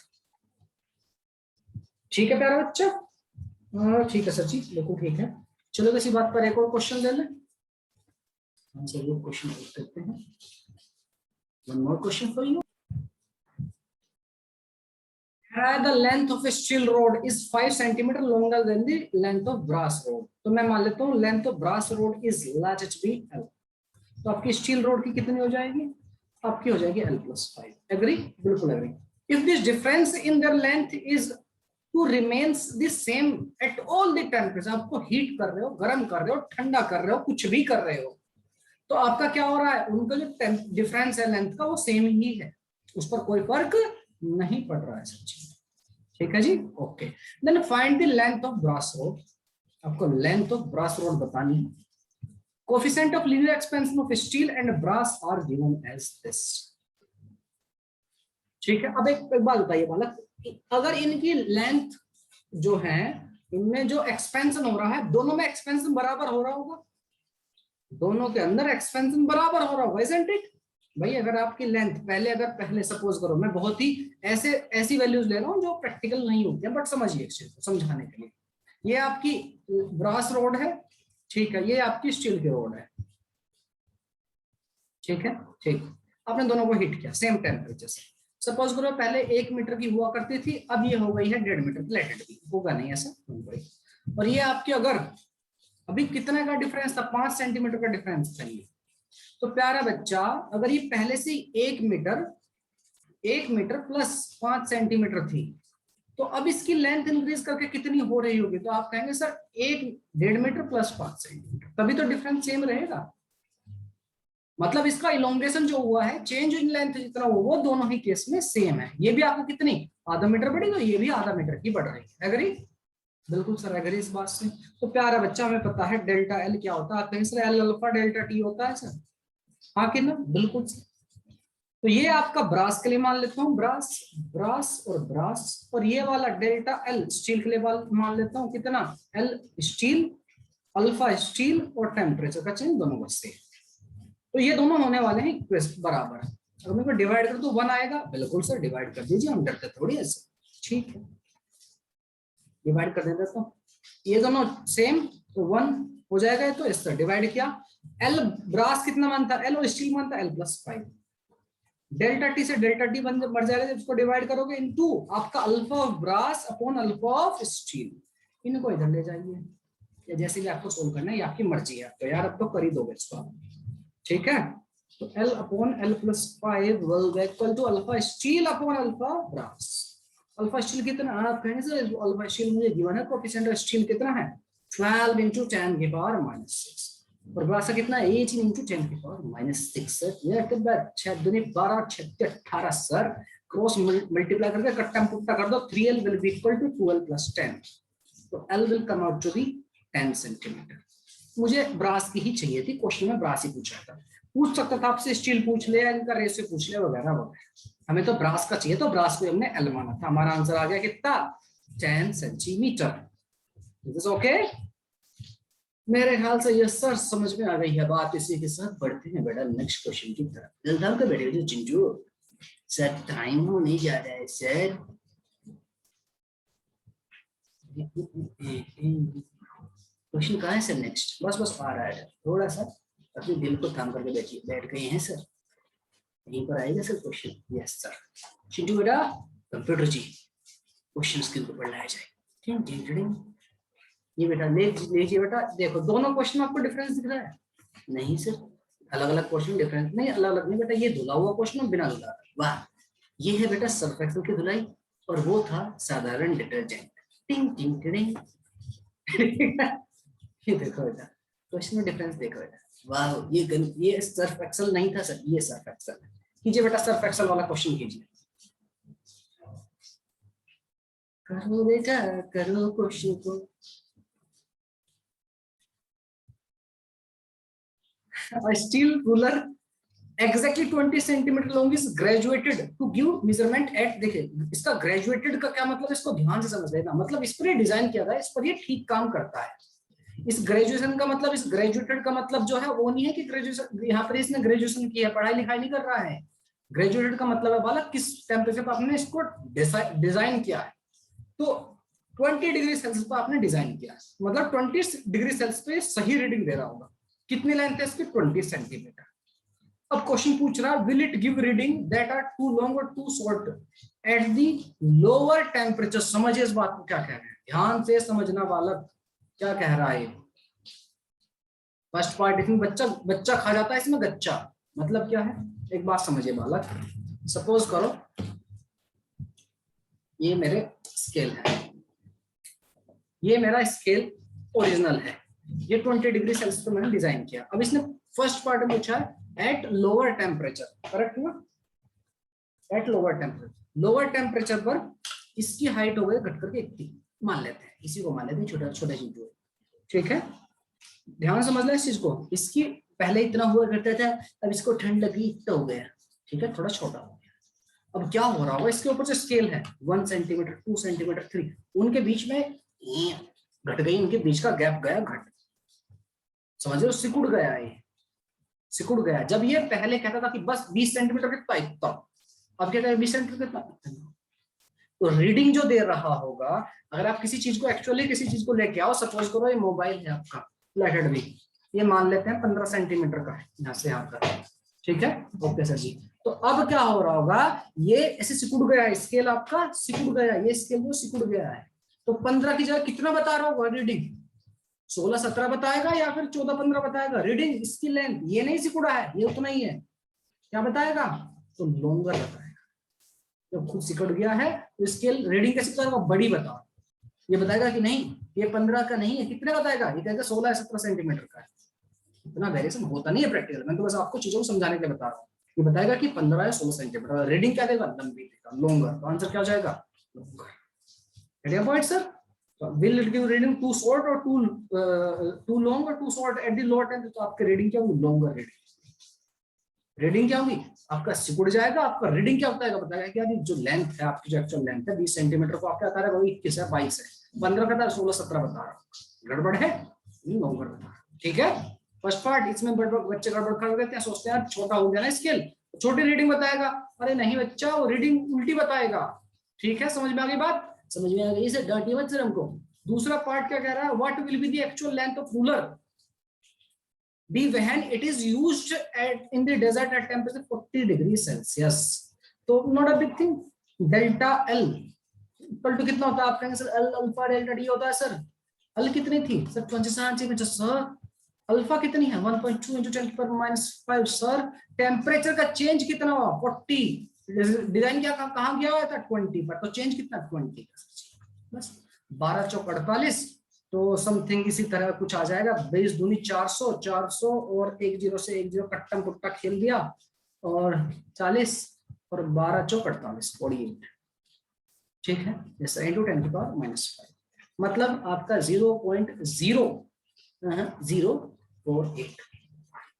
ठीक है प्यारा बच्चा, ठीक है सर जी, बिल्कुल ठीक है। चलो किसी बात पर एक और क्वेश्चन ले लें, हम सर ये क्वेश्चन करते हैं। One more question for you. The length of a steel rod is 5 centimeter longer than the length of brass rod. तो मैं मान लेता हूँ length of brass rod is large HB L. तो आपकी स्टील रोड की कितनी हो जाएगी? आपकी हो जाएगी L+5. एग्री? बिल्कुल agree. If this difference in their length is to remains the same at all the temperature, आपको हीट कर रहे हो, गर्म कर रहे हो, ठंडा कर रहे हो, कुछ भी कर रहे हो, तो आपका क्या हो रहा है? उनका जो डिफरेंस है लेंथ का वो सेम ही है, उस पर कोई फर्क नहीं पड़ रहा है सच्ची। ठीक है जी, okay. Then find the length of brass rod, आपको लेंथ ऑफ ब्रास रोड बतानी है। Coefficient of linear expansion of steel and brass are given as this. ठीक है, अब एक बात बताइए बालक, अगर इनकी लेंथ जो है, इनमें जो एक्सपेंशन हो रहा है, दोनों में एक्सपेंशन बराबर हो रहा होगा, दोनों के अंदर एक्सपेंशन बराबर हो रहा होगा, isn't it? भाई अगर आपकी लेंथ पहले सपोज करो, मैं बहुत ही ऐसी वैल्यूज ले रहा हूँ जो प्रैक्टिकल नहीं होती है, बट समझिए इस चीज को समझाने के लिए। ये आपकी ब्रास रोड है, ठीक है, ये आपकी स्टील की रोड है, ठीक है, ठीक। आपने दोनों को हिट किया सेम टेम्परेचर से। सपोज करो पहले 1 मीटर की हुआ करती थी, अब ये हो गई है 1.5 मीटर प्लेटेड की, होगा नहीं ऐसा। और ये आपकी अगर अभी कितने का डिफरेंस था? 5 सेंटीमीटर का डिफरेंस था ये। तो प्यारा बच्चा, अगर ये पहले से 1 मीटर प्लस 5 सेंटीमीटर थी, तो अब इसकी लेंथ इंक्रीज करके कितनी हो रही होगी? तो आप कहेंगे सर 1.5 मीटर प्लस 5 सेंटीमीटर, तभी तो डिफरेंस सेम रहेगा। मतलब इसका इलोंगेशन जो हुआ है, चेंज इन लेंथ जितना हुआ, वो दोनों ही केस में सेम है। ये भी आपको कितनी आधा मीटर बढ़ी, तो ये भी आधा मीटर की बढ़ रही है। एग्री? बिल्कुल सर एग्री इस बात से। तो प्यारा बच्चा, हमें पता है डेल्टा एल क्या होता है, आप कहेंगे sir L alpha delta T होता है सर, हाँ कि ना? बिल्कुल सर। तो ये आपका ब्रास के लिए मान लेता हूँ, ब्रास और ये वाला डेल्टा एल स्टील के लिए मान लेता हूँ, कितना? एल स्टील, अल्फा स्टील और टेम्परेचर का चेंज दोनों बस से। तो ये दोनों होने वाले हैं बराबर। अगर मेरे को डिवाइड कर तो 1 आएगा। बिल्कुल सर डिवाइड कर दीजिए, हम डरते थोड़ी ऐसे। ठीक है, डिवाइड कर देते तो ये दोनों सेम, तो 1 हो जाएगा। तो इस तरह डिवाइड किया। एल ब्रास कितना मानता है? एल और स्टील मानता है L+5। डेल्टा टी से डेल्टा टी बढ़ जाएगा जब इसको डिवाइड करोगे इनटू आपका alpha of brass upon alpha of steel. इनको इधर ले जाइए, या जैसे भी आपको सोल्व करना है, ये आपकी मर्जी है। तो यार अब तो कर ही दोगे इसको, ठीक है। तो L upon L+5 will be equal to alpha steel upon alpha brass. Alpha steel कितना? आप कहेंगे सर अल्फा स्टील मुझे गिवन है, कोएफिशिएंट ऑफ स्टील कितना है? 12 × 10⁻⁻6 और ब्रास कितना? 18 × 10⁻⁻6 सर। ये के बाद 6 दूनी 12, 6 18 सर। क्रॉस मल्टीप्लाई करके कट्टा पुट्टा कर दो, 3L will be equal to 12 + 10। तो L will come out to be 10 centimetre. मुझे ब्रास की ही चाहिए थी, क्वेश्चन में ब्रास ही पूछा था। पूछ सकता था आपसे स्टील पूछ ले, इनका रेशियो पूछ ले, वगैरह वगैरह। हमें तो ब्रास का चाहिए, तो ब्रास को हमने L माना था। हमारा आंसर आ गया कितना? 10 सेंटीमीटर। ओके, मेरे ख्याल से ये सर समझ में आ गई है बात। इसी के साथ बढ़ते हैं बेटा नेक्स्ट क्वेश्चन की तरफ। जल्दी से बैठे चिंटू सर, टाइम होने जा रहा है सर। क्वेश्चन कहाँ है सर? नेक्स्ट बस आ रहा है, थोड़ा सा अपने दिल को थाम करके बैठ गए हैं सर। यहीं पर आएगा sir question. Yes sir. Chintu बेटा कंप्यूटर जी क्वेश्चन के ऊपर पढ़ाया जाए। ये बेटा लीजिए बेटा, देखो दोनों क्वेश्चन आपको डिफरेंस दिख रहा है? नहीं सर, अलग अलग क्वेश्चन डिफरेंस नहीं, अलग अलग नहीं बेटा। ये धुला हुआ क्वेश्चन और बिना धुला। वाह, ये है बेटा सर्फ एक्सेल की धुलाई, और वो था साधारण डिटर्जेंट। टिंग टिंग टिंग। ये देखो बेटा क्वेश्चन में डिफरेंस देखो बेटा। वाह, ये सर्फ एक्सेल नहीं था सर, ये सर्फ एक्सेल है। कीजिए बेटा सर्फ एक्सेल वाला क्वेश्चन कीजिए। करो बेटा करो क्वेश्चन को। A steel ruler exactly 20 centimeter long is graduated to give measurement at। देखिए इसका graduated का क्या मतलब, इसको ध्यान से समझ लेना। मतलब इस पर ये डिजाइन किया था, इस पर ये ठीक काम करता है। इस ग्रेजुएशन का मतलब, इस ग्रेजुएटेड का मतलब जो है वो नहीं है कि ग्रेजुएशन, यहाँ पर इसने ग्रेजुएशन की है, पढ़ाई लिखाई नहीं कर रहा है। ग्रेजुएटेड का मतलब है बालक किस टेम्परेचर पर आपने इसको डिजाइन किया है। तो 20 डिग्री सेल्सियस पर आपने डिजाइन किया है, मतलब 20 डिग्री सेल्सियस पे सही रीडिंग दे रहा होगा। कितनी लेंथ है इसकी? 20 सेंटीमीटर। अब क्वेश्चन पूछ रहा है will it give reading that are too long और too short at the lower temperature. समझिए इस बात को क्या कह रहे हैं, ध्यान से समझना बालक क्या कह रहा है। फर्स्ट पार्ट इसमें बच्चा खा जाता है, इसमें गच्चा मतलब क्या है, एक बात समझिए बालक। सपोज करो ये मेरे स्केल है, ये मेरा स्केल ओरिजिनल है, ये 20 डिग्री सेल्सियस पर मैंने डिजाइन किया। अब इसने फर्स्ट पार्ट में पूछा है एट लोअर टेम्परेचर, करेक्ट हुआ? At lower temperature, lower temperature पर इसकी हाइट हो गई घट करके इतनी, मान लेते हैं इसी को, मान लेते हैं छोटा छोटा चीज, ठीक है। ध्यान समझना इस चीज को, इसकी पहले इतना हुआ करता था, अब इसको ठंड लगी इतना हो गया, ठीक है, थोड़ा छोटा हो गया। अब क्या हो रहा होगा, इसके ऊपर जो स्केल है 1 सेंटीमीटर 2 सेंटीमीटर 3, उनके बीच में घट गई, उनके बीच का गैप गया घट, समझ लो सिकुड़ गया, ये सिकुड़ गया। जब ये पहले कहता था कि बस 20 सेंटीमीटर कितना इतना, अब क्या कह 20 सेंटीमीटर कितना, तो रीडिंग जो दे रहा होगा, अगर आप किसी चीज को एक्चुअली किसी चीज को लेके आओ, सपोज करो ये मोबाइल है आपका फ्लैटेड भी, ये मान लेते हैं 15 सेंटीमीटर का है यहाँ से यहाँ का, ठीक है, ओके सर जी। तो अब क्या हो रहा होगा, ये ऐसे सिकुड़ गया है, स्केल आपका सिकुड़ गया है, ये स्केल जो सिकुड़ गया है, तो 15 की जगह कितना बता रहा होगा रीडिंग, 16-17 बताएगा या फिर 14-15 बताएगा रीडिंग। इसकी लेंथ ये नहीं सिकुड़ा है, ये उतना ही है, क्या बताएगा, तो लॉन्गर बताएगा। जब खुद सिकुड़ गया है तो स्केल रीडिंग कैसे बताएगा, बड़ी बताओ, ये बताएगा कि नहीं ये 15 का नहीं है, कितने बताएगा, ये कहेगा 16-17 सेंटीमीटर का है। इतना वेरिएशन होता नहीं है प्रैक्टिकल में, तो बस आपको चीजों को समझाने के लिए बता रहा हूँ। ये बताएगा कि 15 या 16 सेंटीमीटर, रीडिंग क्या देगा, लंबी देगा, लॉन्गर। तो आंसर क्या हो जाएगा, longer. Point sir, will it give reading too short or too long or too short at the lower temperature? तो आपके रीडिंग क्या होगी, लॉन्गर रीडिंग क्या होगी, आपका सिकुड़ जाएगा। आपका रीडिंग क्या बताएगा, बताएगा कि यार जो लेंथ है आपकी, जो एक्चुअल लेंथ है 20 सेंटीमीटर को आपका बता रहा है 21 है 22 है, 15 का था 16-17 बता रहा, गड़बड़ है, लॉन्गर बता रहा, ठीक है। फर्स्ट पार्ट, इसमें बच्चे गड़बड़ कर देते हैं, सोचते हैं यार छोटा हो गया ना स्केल, छोटी रीडिंग बताएगा, अरे नहीं बच्चा वो रीडिंग उल्टी बताएगा, ठीक है। समझ में आ गई बात, समझ में आ गई, इसे डांटिए मत सर हमको। दूसरा पार्ट क्या कह रहा है, what will be the actual length of ruler be when it is used at in the desert at temperature 40 degree Celsius. तो not a big thing, delta L equal to कितना होता है, आप कहेंगे sir L alpha delta D होता है। Sir L कितनी थी सर, 25 सर, अल्फा कितनी है 1.2 × 10⁻⁵ सर, टेम्परेचर का चेंज कितना हुआ 40, डिजाइन क्या कहाँ गया हुआ था 20 पर, तो चेंज कितना 20, बस 12 चौक 48, तो समथिंग इसी तरह कुछ आ जाएगा, 20 दूनी 400 और 1 0 से 1 0 कट्टम कुट्टा खेल दिया, और 40 और 12 चौक 48 48, ठीक है, जैसा × 10⁻⁵, मतलब आपका 0.048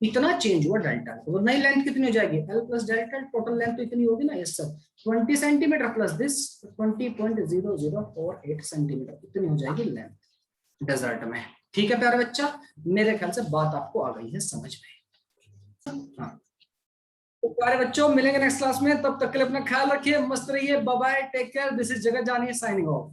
इतना चेंज हुआ डेल्टा। तो नई लेंथ कितनी हो जाएगी, L plus delta, total length तो इतनी होगी ना, yes sir, 20 centimetre plus this 20.0048 centimetre, इतनी हो जाएगी लेंथ डेजर्ट में, ठीक है प्यारे बच्चा। मेरे ख्याल से बात आपको आ गई है समझ में। हाँ तो प्यारे बच्चों, मिलेंगे नेक्स्ट क्लास में, तब तक के लिए अपना ख्याल रखिए, मस्त रहिए, bye bye, take care, this is Jagat Jani signing off.